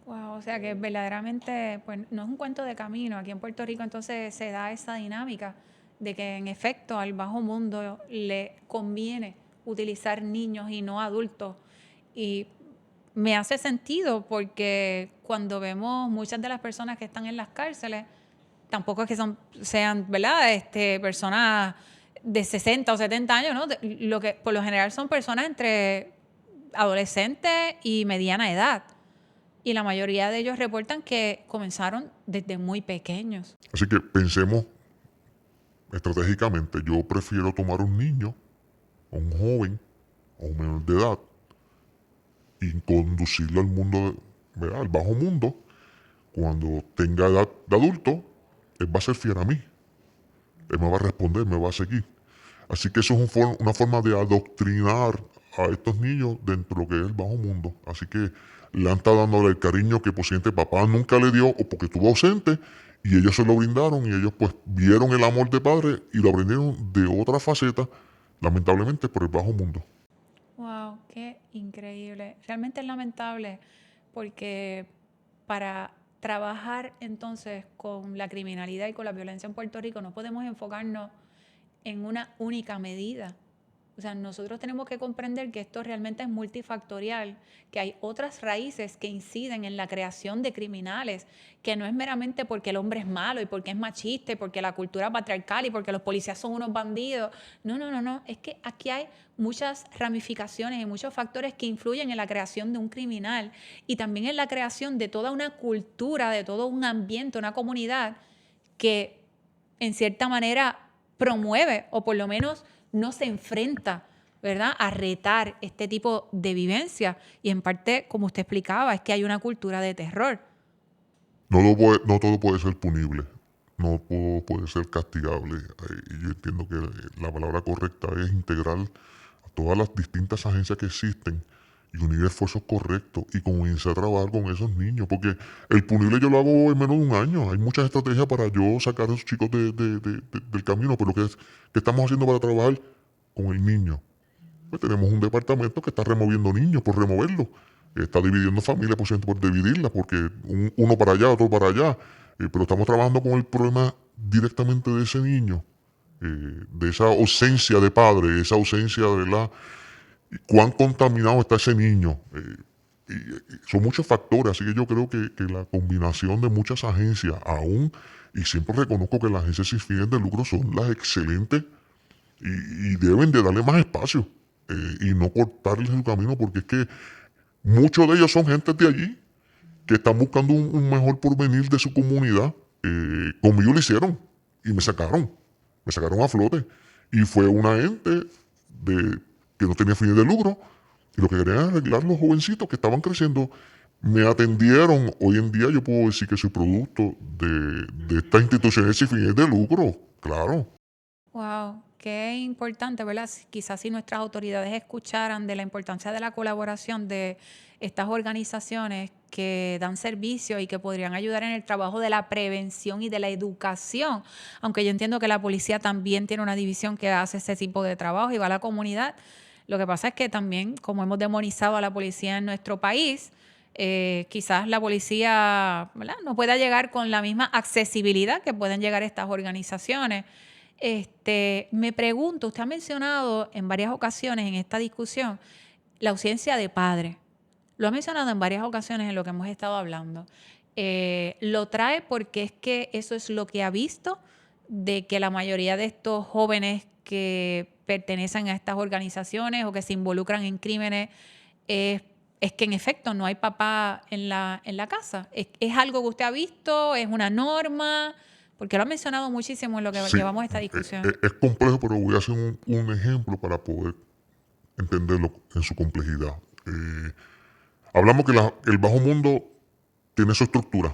Wow, o sea que verdaderamente, pues no es un cuento de camino. Aquí en Puerto Rico entonces se da esa dinámica de que en efecto al bajo mundo le conviene utilizar niños y no adultos. Y me hace sentido porque cuando vemos muchas de las personas que están en las cárceles, tampoco es que sean, ¿verdad? Personas de 60 o 70 años, ¿no? Lo que por lo general son personas entre adolescentes y mediana edad. Y la mayoría de ellos reportan que comenzaron desde muy pequeños. Así que pensemos estratégicamente. Yo prefiero tomar un niño, o un joven, o un menor de edad, y conducirlo al mundo, ¿verdad? Al bajo mundo. Cuando tenga edad de adulto, él va a ser fiel a mí. Él me va a responder, me va a seguir. Así que eso es una forma de adoctrinar a estos niños dentro de lo que es el bajo mundo. Así que le han estado dándole el cariño que posiblemente papá nunca le dio o porque estuvo ausente y ellos se lo brindaron y ellos pues vieron el amor de padre y lo aprendieron de otra faceta, lamentablemente por el bajo mundo. Wow, qué increíble. Realmente es lamentable porque para trabajar entonces con la criminalidad y con la violencia en Puerto Rico no podemos enfocarnos en una única medida. O sea, nosotros tenemos que comprender que esto realmente es multifactorial, que hay otras raíces que inciden en la creación de criminales, que no es meramente porque el hombre es malo y porque es machista y porque la cultura patriarcal y porque los policías son unos bandidos. No, no, no, no. Es que aquí hay muchas ramificaciones y muchos factores que influyen en la creación de un criminal y también en la creación de toda una cultura, de todo un ambiente, una comunidad que en cierta manera promueve o por lo menos no se enfrenta, ¿verdad?, a retar este tipo de vivencia. Y en parte, como usted explicaba, es que hay una cultura de terror. No todo puede ser punible, no todo puede ser castigable. Y yo entiendo que la palabra correcta es integrar a todas las distintas agencias que existen y unir esfuerzos correctos y comenzar a trabajar con esos niños. Porque el punible yo lo hago en menos de un año. Hay muchas estrategias para yo sacar a esos chicos del camino, pero ¿qué estamos haciendo para trabajar con el niño? Pues tenemos un departamento que está removiendo niños por removerlos. Está dividiendo familias por dividirlas, porque uno para allá, otro para allá. Pero estamos trabajando con el problema directamente de ese niño, de esa ausencia de padre, esa ausencia de verdad. Cuán contaminado está ese niño. Son muchos factores, así que yo creo que la combinación de muchas agencias, aún, y siempre reconozco que las agencias sin fines de lucro son las excelentes y deben de darle más espacio y no cortarles su camino, porque es que muchos de ellos son gente de allí que están buscando un mejor porvenir de su comunidad. Conmigo lo hicieron y me sacaron a flote. Y fue una ente que no tenía fines de lucro y lo que querían era arreglar los jovencitos que estaban creciendo. Me atendieron. Hoy en día yo puedo decir que soy producto de estas instituciones sin fines de lucro, claro. Wow, qué importante, ¿verdad? Quizás si nuestras autoridades escucharan de la importancia de la colaboración de estas organizaciones que dan servicio y que podrían ayudar en el trabajo de la prevención y de la educación, aunque yo entiendo que la policía también tiene una división que hace ese tipo de trabajo y va a la comunidad. Lo que pasa es que también, como hemos demonizado a la policía en nuestro país, quizás la policía, ¿verdad?, no pueda llegar con la misma accesibilidad que pueden llegar estas organizaciones. Me pregunto, usted ha mencionado en varias ocasiones en esta discusión la ausencia de padre. Lo ha mencionado en varias ocasiones en lo que hemos estado hablando. Lo trae porque es que eso es lo que ha visto de que la mayoría de estos jóvenes que pertenecen a estas organizaciones o que se involucran en crímenes es que en efecto no hay papá en la casa. ¿Es algo que usted ha visto? ¿Es una norma? Porque lo ha mencionado muchísimo en lo que Sí, llevamos esta discusión. es complejo, pero voy a hacer un ejemplo para poder entenderlo en su complejidad. Hablamos que el bajo mundo tiene su estructura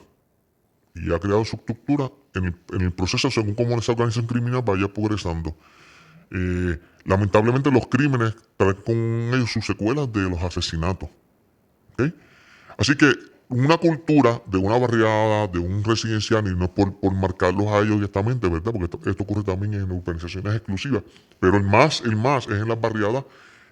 y ha creado su estructura en el proceso según cómo esa organización criminal vaya progresando. Lamentablemente los crímenes traen con ellos sus secuelas de los asesinatos. ¿Ok? Así que una cultura de una barriada, de un residencial, y no es por marcarlos a ellos directamente, ¿verdad? Porque esto ocurre también en urbanizaciones exclusivas. Pero el más es en las barriadas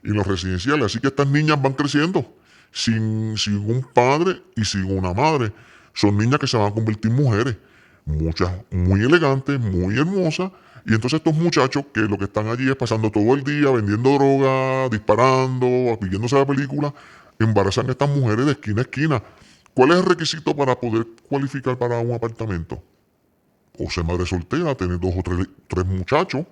y en los residenciales. Así que estas niñas van creciendo sin un padre y sin una madre. Son niñas que se van a convertir en mujeres, muchas muy elegantes, muy hermosas, y entonces estos muchachos que lo que están allí es pasando todo el día vendiendo droga, disparando, viviéndose la película, embarazan a estas mujeres de esquina a esquina. ¿Cuál es el requisito para poder cualificar para un apartamento? O ser madre soltera, tener dos o tres muchachos.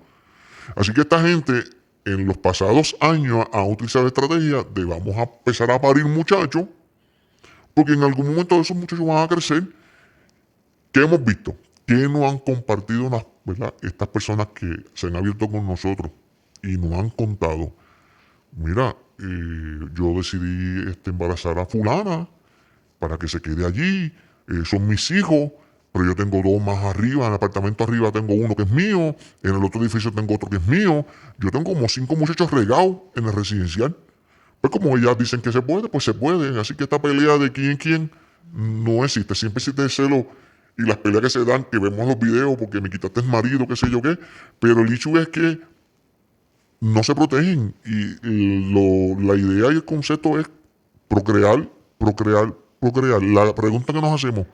Así que esta gente en los pasados años ha utilizado la estrategia de vamos a empezar a parir muchachos, porque en algún momento esos muchachos van a crecer. ¿Qué hemos visto? ¿Qué nos han compartido ¿verdad? Estas personas que se han abierto con nosotros y nos han contado? Mira, yo decidí embarazar a fulana para que se quede allí, son mis hijos, pero yo tengo dos más arriba, en el apartamento arriba tengo uno que es mío, en el otro edificio tengo otro que es mío, yo tengo como 5 muchachos regados en el residencial. Pues como ellas dicen que se puede, pues se puede, así que esta pelea de quién no existe, siempre existe el celo y las peleas que se dan, que vemos en los videos porque me quitaste el marido, qué sé yo qué, pero el hecho es que no se protegen la idea y el concepto es procrear, procrear, procrear. La pregunta que nos hacemos,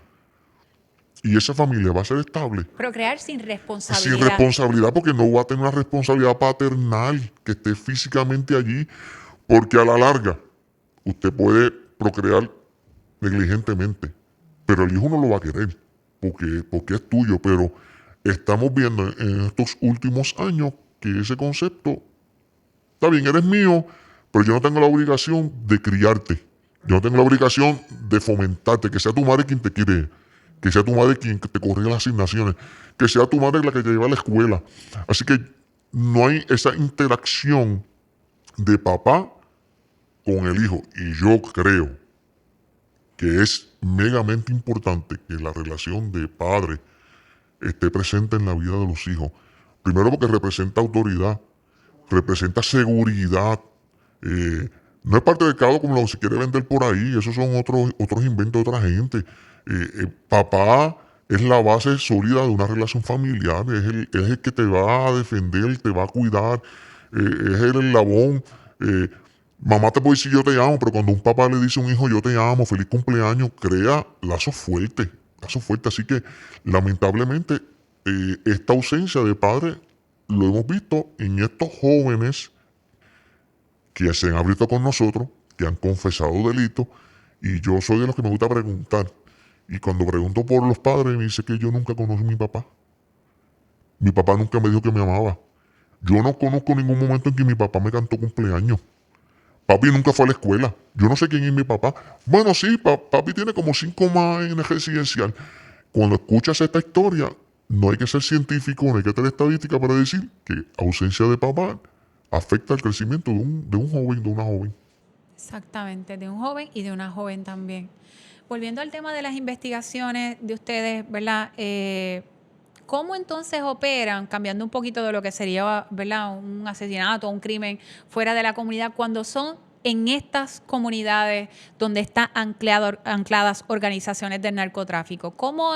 ¿y esa familia va a ser estable? Procrear sin responsabilidad. Sin responsabilidad, porque no va a tener una responsabilidad paternal que esté físicamente allí, porque a la larga usted puede procrear negligentemente, pero el hijo no lo va a querer, porque es tuyo, pero estamos viendo en estos últimos años que ese concepto, está bien, eres mío, pero yo no tengo la obligación de criarte, yo no tengo la obligación de fomentarte, que sea tu madre quien te quiere, que sea tu madre quien te corrige las asignaciones, que sea tu madre la que te lleva a la escuela. Así que no hay esa interacción de papá con el hijo. Y yo creo que es megamente importante que la relación de padre esté presente en la vida de los hijos. Primero porque representa autoridad, representa seguridad. No es parte del patriarcado como lo se quiere vender por ahí. Esos son otros inventos de otra gente. Papá es la base sólida de una relación familiar. Es el que te va a defender, te va a cuidar. Es el eslabón. Mamá te puede decir yo te amo, pero cuando un papá le dice a un hijo yo te amo, feliz cumpleaños, crea lazos fuertes. Lazos fuertes. Así que lamentablemente esta ausencia de padre lo hemos visto en estos jóvenes que se han abierto con nosotros, que han confesado delitos, y yo soy de los que me gusta preguntar. Y cuando pregunto por los padres, me dice que yo nunca conocí a mi papá. Mi papá nunca me dijo que me amaba. Yo no conozco ningún momento en que mi papá me cantó cumpleaños. Papi nunca fue a la escuela. Yo no sé quién es mi papá. Bueno, sí, papi tiene como 5 más en el residencial. Cuando escuchas esta historia, no hay que ser científico, no hay que tener estadística para decir que ausencia de papá afecta el crecimiento de un joven, de una joven. Exactamente, de un joven y de una joven también. Volviendo al tema de las investigaciones de ustedes, ¿verdad? ¿Cómo entonces operan, cambiando un poquito de lo que sería, ¿verdad?, un asesinato o un crimen fuera de la comunidad, cuando son en estas comunidades donde están ancladas organizaciones del narcotráfico? ¿Cómo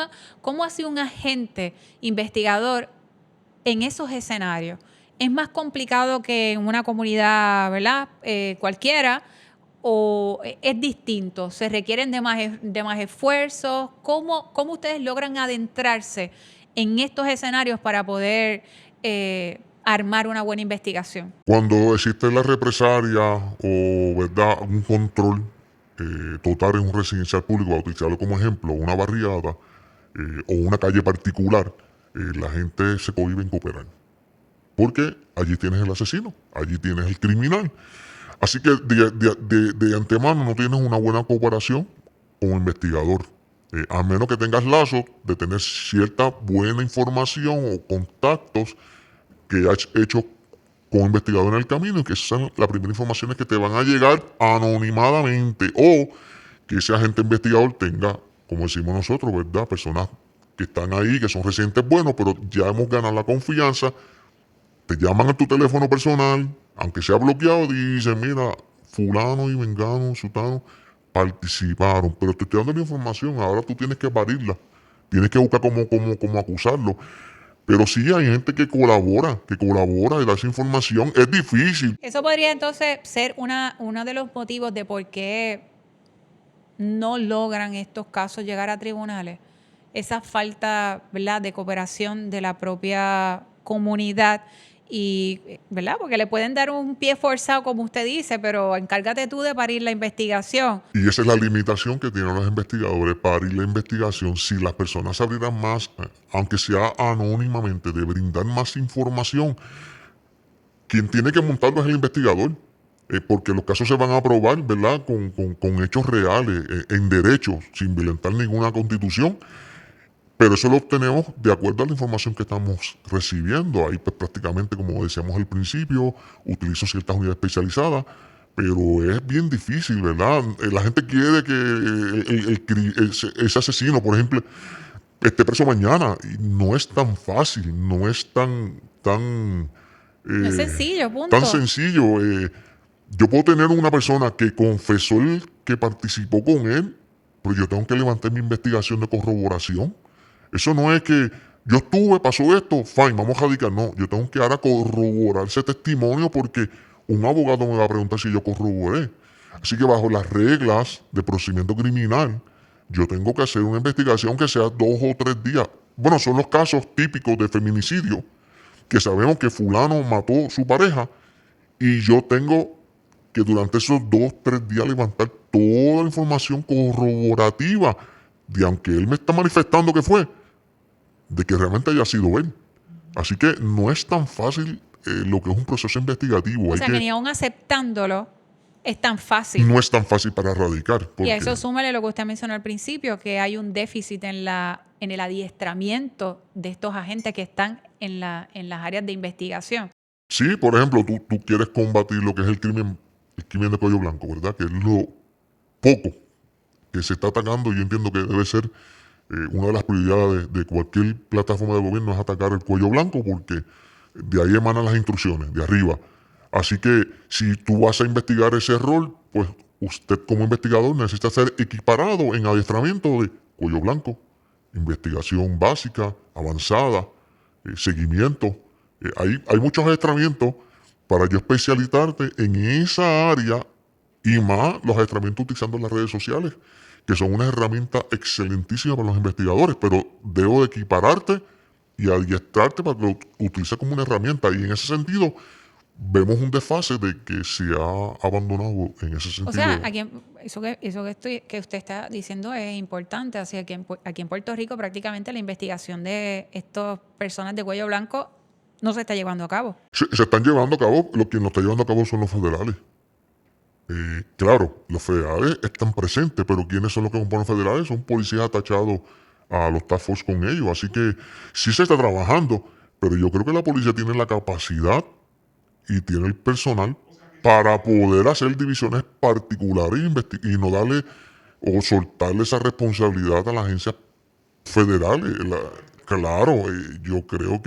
hace un agente investigador en esos escenarios? ¿Es más complicado que en una comunidad, ¿verdad?, cualquiera, o es distinto? ¿Se requieren de más esfuerzos? ¿Cómo ustedes logran adentrarse en estos escenarios para poder armar una buena investigación? Cuando existe la represalia o verdad un control total en un residencial público, a utilizarlo como ejemplo, una barriada o una calle particular, la gente se cohíbe en cooperar. Porque allí tienes el asesino, allí tienes el criminal. Así que de antemano no tienes una buena cooperación como investigador. A menos que tengas lazos de tener cierta buena información o contactos que has hecho con investigador en el camino y que esas son las primeras informaciones que te van a llegar anonimadamente o que ese agente investigador tenga, como decimos nosotros, ¿verdad? Personas que están ahí, que son residentes buenos, pero ya hemos ganado la confianza, te llaman a tu teléfono personal, aunque sea bloqueado, y dicen, mira, fulano y vengano, sutano, participaron, pero te estoy dando la información, ahora tú tienes que parirla, tienes que buscar cómo acusarlo. Pero sí hay gente que colabora y da esa información. Es difícil. Eso podría entonces ser uno de los motivos de por qué no logran estos casos llegar a tribunales, esa falta, ¿verdad?, de cooperación de la propia comunidad y, ¿verdad?, porque le pueden dar un pie forzado, como usted dice, pero encárgate tú de parir la investigación. Y esa es la limitación que tienen los investigadores para ir la investigación. Si las personas se abrieran más, aunque sea anónimamente, de brindar más información, quien tiene que montarlo es el investigador, porque los casos se van a probar, ¿verdad?, con hechos reales, en derechos, sin violentar ninguna constitución. Pero eso lo obtenemos de acuerdo a la información que estamos recibiendo. Ahí pues prácticamente, como decíamos al principio, utilizo ciertas unidades especializadas, pero es bien difícil, ¿verdad? La gente quiere que ese asesino, por ejemplo, esté preso mañana. Y no es tan fácil, no es No es eh, sencillo, tan punto. sencillo. Yo puedo tener una persona que confesó que participó con él, pero yo tengo que levantar mi investigación de corroboración. Eso no es que yo estuve, pasó esto, fine, vamos a radicar. No, yo tengo que ahora corroborar ese testimonio porque un abogado me va a preguntar si yo corroboré. Así que bajo las reglas de procedimiento criminal, yo tengo que hacer una investigación que sea 2 o 3 días. Bueno, son los casos típicos de feminicidio, que sabemos que fulano mató a su pareja y yo tengo que durante esos 2 o 3 días levantar toda la información corroborativa de aunque él me está manifestando que fue, de que realmente haya sido él. Así que no es tan fácil lo que es un proceso investigativo. O sea, que ni aún aceptándolo es tan fácil. No es tan fácil para erradicar. Y a Porque eso súmale lo que usted mencionó al principio, que hay un déficit en el adiestramiento de estos agentes que están en las áreas de investigación. sí, por ejemplo, tú quieres combatir lo que es el crimen de cuello blanco, ¿verdad? Que es lo poco que se está atacando. Yo entiendo que debe ser una de las prioridades de cualquier plataforma de gobierno es atacar el cuello blanco porque de ahí emanan las instrucciones, de arriba. Así que si tú vas a investigar ese rol, pues usted como investigador necesita ser equiparado en adiestramiento de cuello blanco, investigación básica, avanzada, seguimiento. Hay muchos adiestramientos para yo especializarte en esa área y más los adiestramientos utilizando las redes sociales, que son una herramienta excelentísima para los investigadores, pero debo de equipararte y adiestrarte para que lo utilices como una herramienta. Y en ese sentido, vemos un desfase de que se ha abandonado en ese O sentido. sea, que usted está diciendo es importante. Así que aquí en Puerto Rico prácticamente la investigación de estas personas de cuello blanco no se está llevando a cabo. Se están llevando a cabo, lo que lo está llevando a cabo son los federales. Claro, los federales están presentes, pero ¿quiénes son los que componen los federales? Son policías atachados a los task force con ellos. Así que sí se está trabajando, pero yo creo que la policía tiene la capacidad y tiene el personal para poder hacer divisiones particulares y no darle o soltarle esa responsabilidad a las agencias federales. Claro, yo creo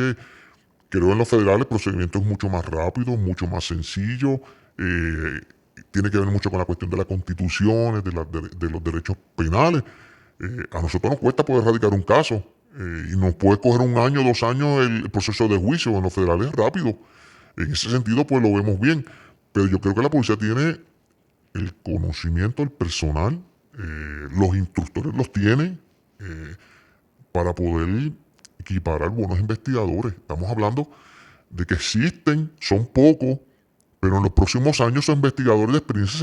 en los federales el procedimiento es mucho más rápido, mucho más sencillo. Tiene que ver mucho con la cuestión de las constituciones, de los derechos penales. A nosotros nos cuesta poder radicar un caso y nos puede coger 1 año, 2 años el proceso de juicio. En los federales es rápido. En ese sentido, pues lo vemos bien. Pero yo creo que la policía tiene el conocimiento, el personal, los instructores los tienen para poder equiparar buenos investigadores. Estamos hablando de que existen, son pocos, pero en los próximos años esos investigadores de experiencia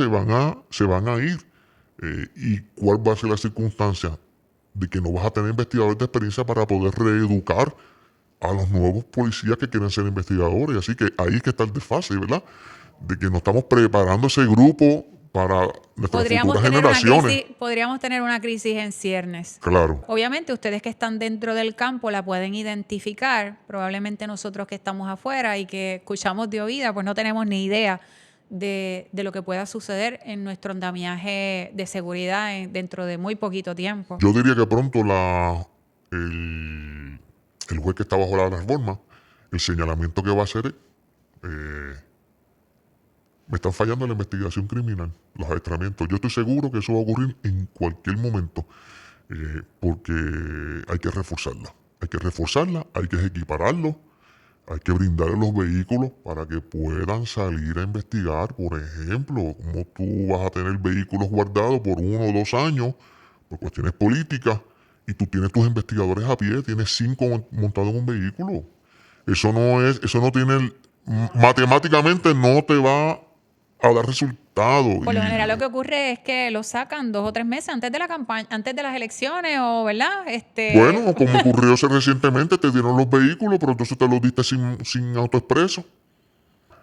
se van a ir. ¿Y cuál va a ser la circunstancia? De que no vas a tener investigadores de experiencia para poder reeducar a los nuevos policías que quieren ser investigadores. Así que ahí es que está el desfase, ¿verdad? De que no estamos preparando ese grupo para nuestras futuras generaciones. Podríamos tener una crisis en ciernes. Claro. Obviamente, ustedes que están dentro del campo la pueden identificar. Probablemente nosotros que estamos afuera y que escuchamos de oída, pues no tenemos ni idea de lo que pueda suceder en nuestro andamiaje de seguridad dentro de muy poquito tiempo. Yo diría que pronto el juez que está bajo la reforma, el señalamiento que va a hacer me están fallando en la investigación criminal, los adiestramientos. Yo estoy seguro que eso va a ocurrir en cualquier momento, porque hay que reforzarla. Hay que reforzarla, hay que equipararlo, Hay que brindarles los vehículos para que puedan salir a investigar. Por ejemplo, como tú vas a tener vehículos guardados por 1 o 2 años por cuestiones políticas y tú tienes tus investigadores a pie, tienes 5 montados en un vehículo. Eso no tiene, matemáticamente no te va a dar resultado. Por lo general lo que ocurre es que lo sacan 2 o 3 meses antes de la campaña, antes de las elecciones, o ¿verdad? Bueno, como ocurrió recientemente, te dieron los vehículos, pero entonces te los diste sin autoexpreso.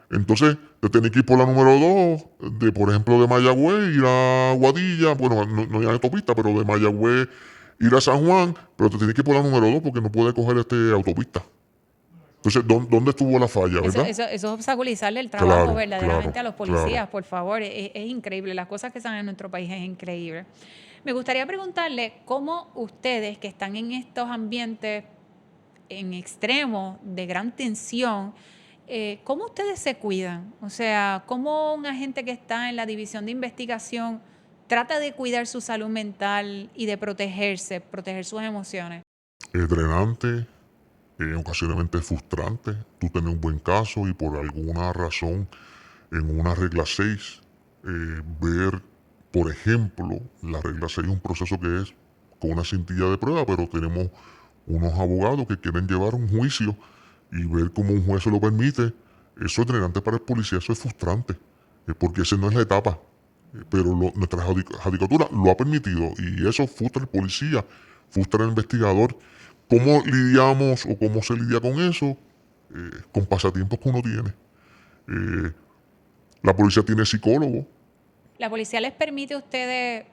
Entonces, te tenés que ir por la número 2, por ejemplo, de Mayagüez, ir a Guadilla, bueno, no hay autopista, pero de Mayagüez ir a San Juan, pero te tienes que ir por la número 2 porque no puedes coger autopista. Entonces, ¿dónde estuvo la falla, verdad? Eso es obstaculizarle el trabajo Claro, verdaderamente claro, a los policías, claro. por favor. Es increíble. Las cosas que están en nuestro país es increíble. Me gustaría preguntarle cómo ustedes que están en estos ambientes en extremo de gran tensión, ¿cómo ustedes se cuidan? O sea, ¿cómo un agente que está en la división de investigación trata de cuidar su salud mental y de protegerse, proteger sus emociones? Es drenante, ocasionalmente frustrante. Tú tienes un buen caso y por alguna razón en una regla 6 ver, por ejemplo, la regla 6 es un proceso que es con una cintilla de prueba, pero tenemos unos abogados que quieren llevar un juicio y ver cómo un juez se lo permite. Eso es drenante para el policía, eso es frustrante, porque esa no es la etapa. Pero nuestra judicatura lo ha permitido y eso frustra al policía, frustra al investigador. ¿Cómo lidiamos o cómo se lidia con eso? Con pasatiempos que uno tiene. Eh, la policía tiene psicólogo. ¿La policía les permite a ustedes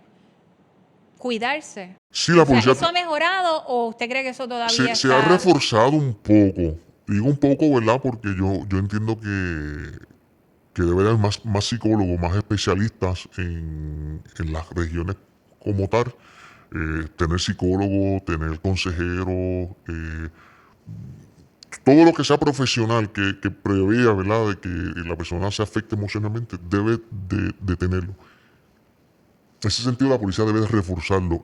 cuidarse? Sí, la O sea, policía ¿eso ha mejorado o usted cree que eso todavía se ha está...? reforzado un poco. Digo un poco, ¿verdad? Porque yo entiendo que debe haber más psicólogos, más especialistas en las regiones como tal. Tener psicólogo, tener consejero, todo lo que sea profesional que prevea, ¿verdad? De que la persona se afecte emocionalmente, debe de tenerlo. En ese sentido, la policía debe de reforzarlo.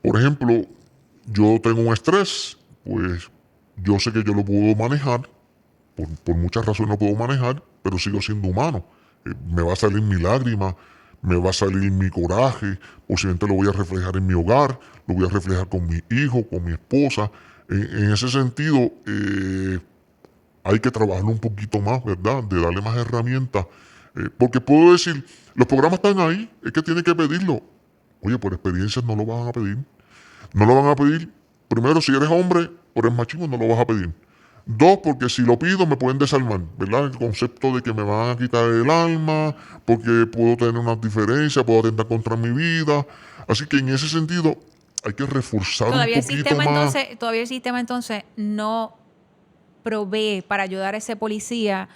Por ejemplo, yo tengo un estrés, pues yo sé que yo lo puedo manejar, por muchas razones lo puedo manejar, pero sigo siendo humano. Me va a salir mi lágrima, me va a salir mi coraje, posiblemente lo voy a reflejar en mi hogar, lo voy a reflejar con mi hijo, con mi esposa. En ese sentido, hay que trabajarlo un poquito más, ¿verdad? De darle más herramientas. Porque puedo decir, los programas están ahí, es que tiene que pedirlo. Oye, por experiencias no lo van a pedir. No lo van a pedir, primero, si eres hombre, por el machismo no lo vas a pedir. 2, porque si lo pido me pueden desarmar, ¿verdad? El concepto de que me van a quitar el alma, porque puedo tener una diferencia, puedo atentar contra mi vida. Así que en ese sentido hay que reforzar un poquito más. Todavía el sistema entonces no provee para ayudar a ese policía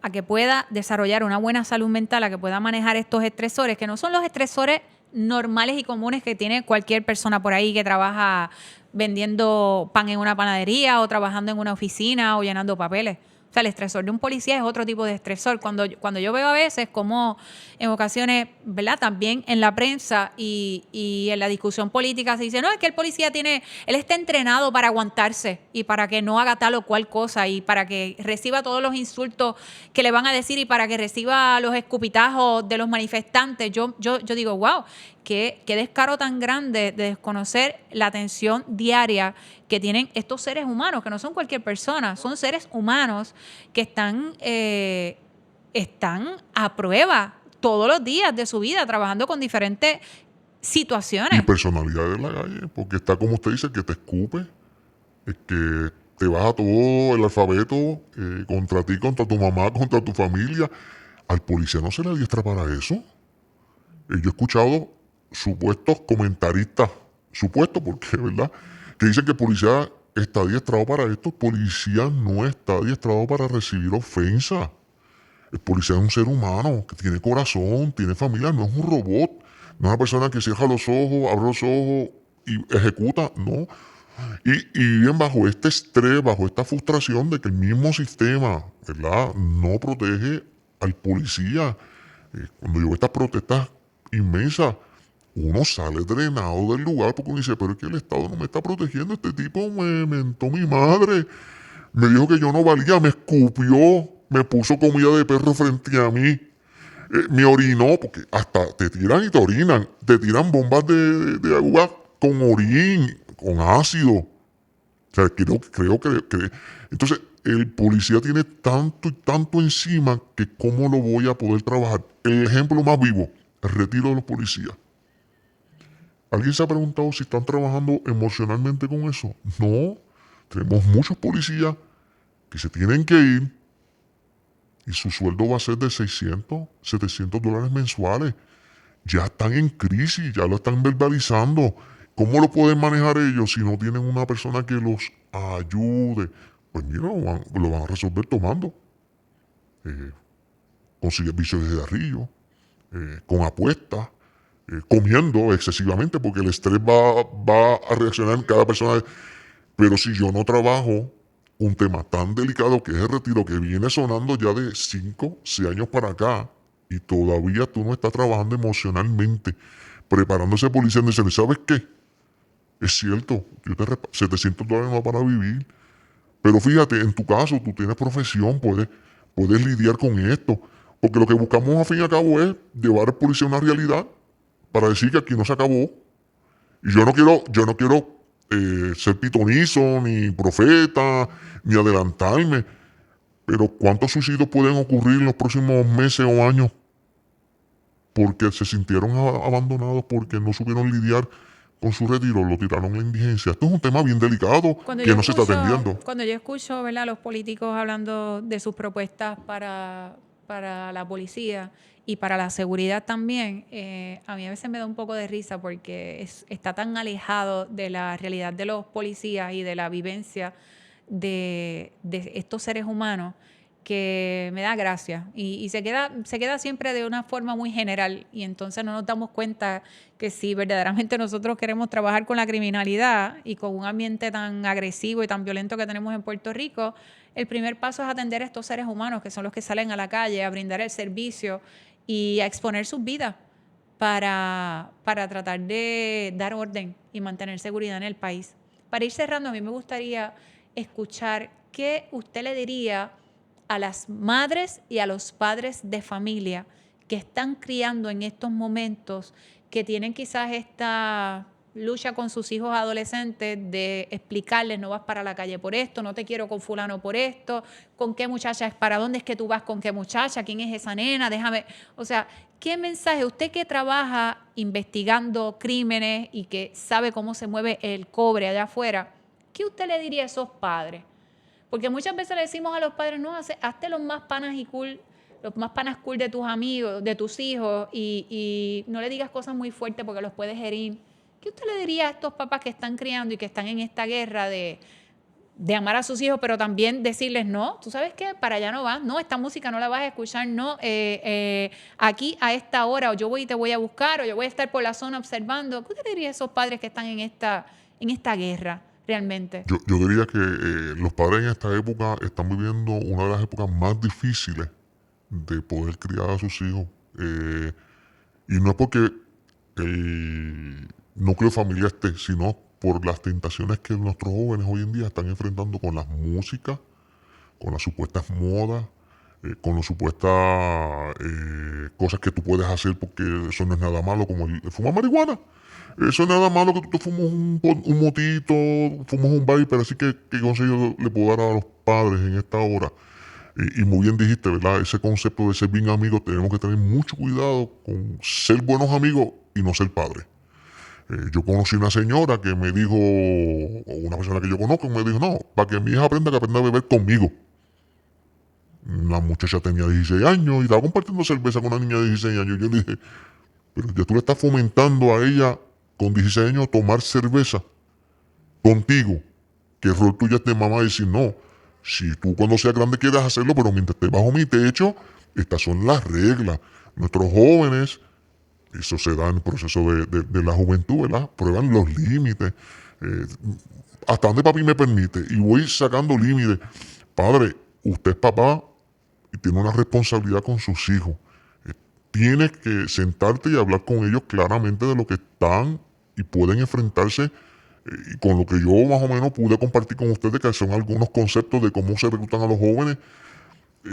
a que pueda desarrollar una buena salud mental, a que pueda manejar estos estresores, que no son los estresores normales y comunes que tiene cualquier persona por ahí que trabaja vendiendo pan en una panadería o trabajando en una oficina o llenando papeles. O sea, el estresor de un policía es otro tipo de estresor. Cuando yo veo a veces como en ocasiones, ¿verdad? También en la prensa y en la discusión política se dice, no, es que el policía él está entrenado para aguantarse y para que no haga tal o cual cosa y para que reciba todos los insultos que le van a decir y para que reciba los escupitajos de los manifestantes. Yo digo, wow, qué descaro tan grande de desconocer la atención diaria que tienen estos seres humanos, que no son cualquier persona, son seres humanos que están a prueba todos los días de su vida, trabajando con diferentes Y situaciones. personalidad de la calle, porque está como usted dice, que te escupe, es que te baja todo el alfabeto contra ti, contra tu mamá, contra tu familia. Al policía no se le adiestra para eso. Yo he escuchado supuestos comentaristas, supuestos porque, ¿verdad? Que dicen que el policía está adiestrado para esto. El policía no está adiestrado para recibir ofensa. El policía es un ser humano que tiene corazón, tiene familia, no es un robot. No es una persona que cierra los ojos, abre los ojos y ejecuta, no. Y bien bajo este estrés, bajo esta frustración de que el mismo sistema, ¿verdad? No protege al policía. Cuando yo veo estas protestas inmensas, uno sale drenado del lugar porque uno dice, pero es que el Estado no me está protegiendo, este tipo me mentó mi madre, Me dijo que yo no valía, me escupió, me puso comida de perro frente a mí, me orinó, porque hasta te tiran y te orinan, te tiran bombas de agua con orín, con ácido. O sea, entonces el policía tiene tanto y tanto encima que cómo lo voy a poder trabajar. El ejemplo más vivo, el retiro de los policías. ¿Alguien se ha preguntado si están trabajando emocionalmente con eso? No. Tenemos muchos policías que se tienen que ir y su sueldo va a ser de 600, $700 mensuales. Ya están en crisis, ya lo están verbalizando. ¿Cómo lo pueden manejar ellos si no tienen una persona que los ayude? Pues mira, lo van a resolver tomando, con servicios de cigarrillo, con apuestas, comiendo excesivamente, porque el estrés va a reaccionar en cada persona. Pero si yo no trabajo un tema tan delicado que es el retiro, que viene sonando ya de 5, 6 años para acá, y todavía tú no estás trabajando emocionalmente, preparándose policía, diciendo, ¿sabes qué? Es cierto, $700 no para vivir, pero fíjate, en tu caso, tú tienes profesión, puedes lidiar con esto, porque lo que buscamos a fin y a cabo es llevar al policía a una realidad para decir que aquí no se acabó. Y yo no quiero ser pitonizo, ni profeta, ni adelantarme. Pero ¿cuántos suicidios pueden ocurrir en los próximos meses o años? Porque se sintieron abandonados, porque no supieron lidiar con su retiro, lo tiraron en la indigencia. Esto es un tema bien delicado que no se está atendiendo. Cuando yo escucho, ¿verdad?, los políticos hablando de sus propuestas para la policía y para la seguridad también, a mí a veces me da un poco de risa porque está tan alejado de la realidad de los policías y de la vivencia de estos seres humanos, que me da gracia y se queda siempre de una forma muy general, y entonces no nos damos cuenta que si verdaderamente nosotros queremos trabajar con la criminalidad y con un ambiente tan agresivo y tan violento que tenemos en Puerto Rico, el primer paso es atender a estos seres humanos, que son los que salen a la calle a brindar el servicio y a exponer sus vidas para tratar de dar orden y mantener seguridad en el país. Para ir cerrando, a mí me gustaría escuchar qué usted le diría a las madres y a los padres de familia que están criando en estos momentos, que tienen quizás esta lucha con sus hijos adolescentes de explicarles: no vas para la calle por esto, no te quiero con fulano por esto, con qué muchacha es, para dónde es que tú vas, con qué muchacha, quién es esa nena, déjame. O sea, ¿qué mensaje usted, que trabaja investigando crímenes y que sabe cómo se mueve el cobre allá afuera, qué usted le diría a esos padres? Porque muchas veces le decimos a los padres: no, hazte los más panas y cool, los más panas cool de tus amigos, de tus hijos, y no le digas cosas muy fuertes porque los puedes herir. ¿Qué usted le diría a estos papás que están criando y que están en esta guerra de amar a sus hijos, pero también decirles: no, tú sabes qué, para allá no vas, no, esta música no la vas a escuchar, no, aquí a esta hora, o yo voy y te voy a buscar, o yo voy a estar por la zona observando? ¿Qué usted le diría a esos padres que están en esta guerra realmente? Yo diría que los padres en esta época están viviendo una de las épocas más difíciles de poder criar a sus hijos. Y no es porque el núcleo familiar esté, sino por las tentaciones que nuestros jóvenes hoy en día están enfrentando con las músicas, con las supuestas modas, con las supuestas cosas que tú puedes hacer, porque eso no es nada malo, como el fumar marihuana. Eso no es nada malo, que tú te fumes un motito, fumas un vape. Así que ¿qué consejo le puedo dar a los padres en esta hora? Y muy bien dijiste, ¿verdad? Ese concepto de ser bien amigos, tenemos que tener mucho cuidado con ser buenos amigos y no ser padres. Yo conocí una señora que me dijo, o una persona que yo conozco, me dijo: no, para que mi hija aprenda, que aprenda a beber conmigo. La muchacha tenía 16 años y estaba compartiendo cerveza con una niña de 16 años. Yo le dije: pero ya tú le estás fomentando a ella con 16 años tomar cerveza contigo. ¿Qué rol tuyo es de mamá decir no? Si tú cuando seas grande quieres hacerlo, pero mientras estés bajo mi techo, estas son las reglas. Nuestros jóvenes, eso se da en el proceso de la juventud, ¿verdad? Prueban los límites. eh, hasta dónde papi me permite. Y voy sacando límites. Padre, usted es papá y tiene una responsabilidad con sus hijos. Tienes que sentarte y hablar con ellos claramente de lo que están y pueden enfrentarse Y con lo que yo más o menos pude compartir con ustedes, que son algunos conceptos de cómo se reclutan a los jóvenes,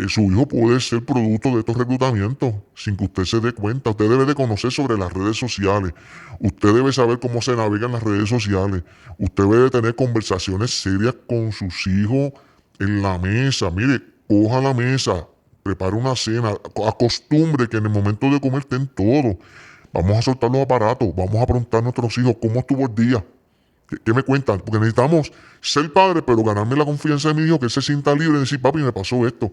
su hijo puede ser producto de estos reclutamientos sin que usted se dé cuenta. Usted debe de conocer sobre las redes sociales. Usted debe saber cómo se navegan las redes sociales. Usted debe tener conversaciones serias con sus hijos en la mesa. Mire, coja la mesa, prepare una cena, acostumbre que en el momento de comer estén todos. Vamos a soltar los aparatos, vamos a preguntar a nuestros hijos cómo estuvo el día. ¿Qué me cuentan? Porque necesitamos ser padres, pero ganarme la confianza de mi hijo, que él se sienta libre y decir, papi, me pasó esto.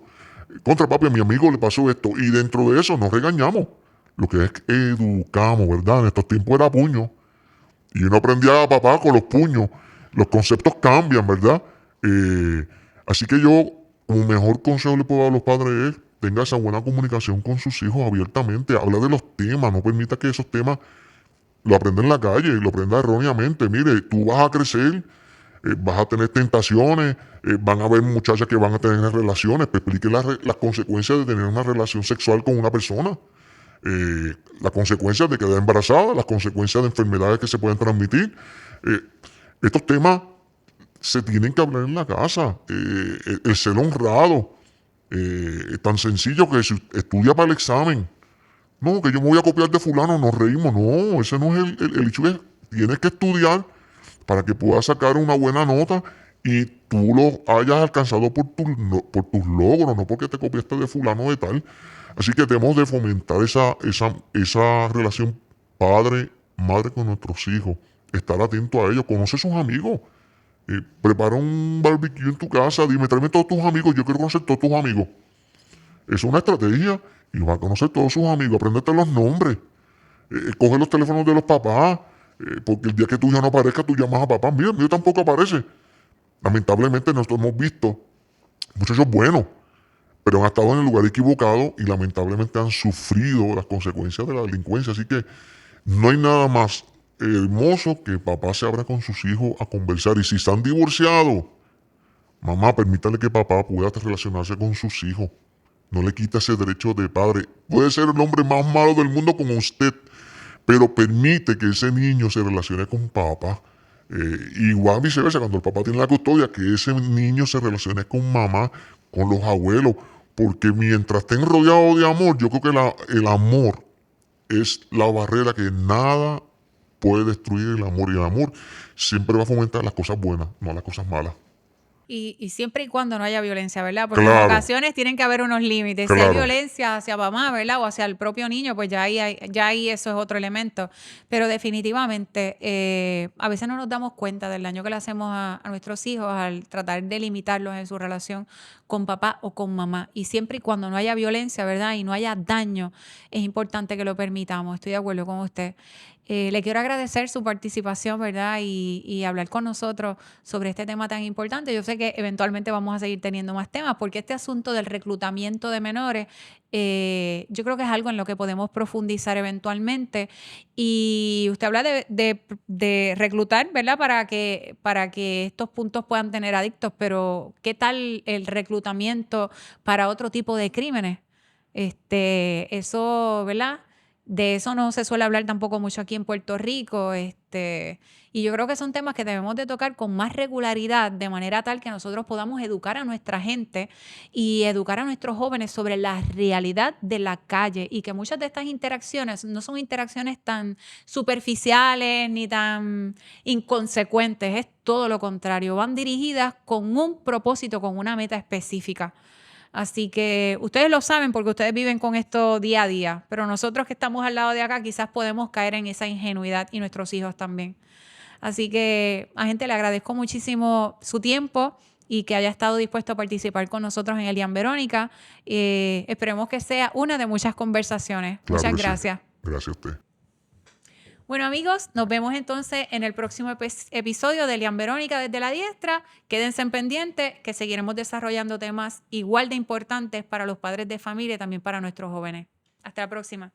Contra papi, a mi amigo le pasó esto. Y dentro de eso nos regañamos. Lo que es que educamos, ¿verdad? En estos tiempos era puño. Y uno aprendía a papá con los puños. Los conceptos cambian, ¿verdad? Así que yo, como mejor consejo le puedo dar a los padres es, tenga esa buena comunicación con sus hijos abiertamente. Habla de los temas, no permita que esos temas lo aprenda en la calle, lo aprenda erróneamente. Mire, tú vas a crecer, vas a tener tentaciones, van a haber muchachas que van a tener relaciones, pues explique las consecuencias de tener una relación sexual con una persona, las consecuencias de quedar embarazada, las consecuencias de enfermedades que se pueden transmitir. Eh, Estos temas se tienen que hablar en la casa. El ser honrado, tan sencillo que si estudia para el examen, no, que yo me voy a copiar de fulano, nos reímos. No, ese no es el hecho. Es, tienes que estudiar para que puedas sacar una buena nota y tú lo hayas alcanzado por tus logros, no porque te copiaste de fulano de tal. Así que tenemos de fomentar esa relación padre-madre con nuestros hijos. Estar atento a ellos, conoce a sus amigos. Prepara un barbecue en tu casa, dime, tráeme todos tus amigos, yo quiero conocer todos tus amigos. Es una estrategia y vas a conocer todos sus amigos, apréndete los nombres, coge los teléfonos de los papás, porque el día que tu hija no aparezca, tú llamas a papá. Mira, el mío tampoco aparece. Lamentablemente nosotros hemos visto muchachos buenos, pero han estado en el lugar equivocado y lamentablemente han sufrido las consecuencias de la delincuencia. Así que no hay nada más hermoso que papá se abra con sus hijos a conversar. Y si están divorciados, mamá, permítale que papá pueda relacionarse con sus hijos. No le quita ese derecho de padre. Puede ser el hombre más malo del mundo como usted, pero permite que ese niño se relacione con papá. Igual viceversa, cuando el papá tiene la custodia, que ese niño se relacione con mamá, con los abuelos, porque mientras estén rodeados de amor, yo creo que el amor es la barrera que nada puede destruir el amor, y el amor siempre va a fomentar las cosas buenas, no las cosas malas. Y siempre y cuando no haya violencia, ¿verdad? Porque en Claro, ocasiones tienen que haber unos límites. Si hay claro. violencia hacia mamá, ¿verdad? O hacia el propio niño, pues ya ahí eso es otro elemento. Pero definitivamente, a veces no nos damos cuenta del daño que le hacemos a nuestros hijos al tratar de limitarlos en su relación con papá o con mamá. Y siempre y cuando no haya violencia, ¿verdad? Y no haya daño, es importante que lo permitamos. Estoy de acuerdo con usted. Le quiero agradecer su participación, ¿verdad? Y hablar con nosotros sobre este tema tan importante. Yo sé que eventualmente vamos a seguir teniendo más temas porque este asunto del reclutamiento de menores, yo creo que es algo en lo que podemos profundizar eventualmente. Y usted habla de reclutar, ¿verdad? Para que estos puntos puedan tener adictos, pero ¿qué tal el reclutamiento para otro tipo de crímenes? Eso, ¿verdad? De eso no se suele hablar tampoco mucho aquí en Puerto Rico, y yo creo que son temas que debemos de tocar con más regularidad, de manera tal que nosotros podamos educar a nuestra gente y educar a nuestros jóvenes sobre la realidad de la calle, y que muchas de estas interacciones no son interacciones tan superficiales ni tan inconsecuentes, es todo lo contrario, van dirigidas con un propósito, con una meta específica. Así que ustedes lo saben porque ustedes viven con esto día a día, pero nosotros que estamos al lado de acá quizás podemos caer en esa ingenuidad, y nuestros hijos también. Así que, agente, le agradezco muchísimo su tiempo y que haya estado dispuesto a participar con nosotros en Elian Verónica. Esperemos que sea una de muchas conversaciones. Claro Muchas que sí. gracias. Gracias a usted. Bueno, amigos, nos vemos entonces en el próximo episodio de Elian Verónica desde la Diestra. Quédense en pendiente que seguiremos desarrollando temas igual de importantes para los padres de familia y también para nuestros jóvenes. Hasta la próxima.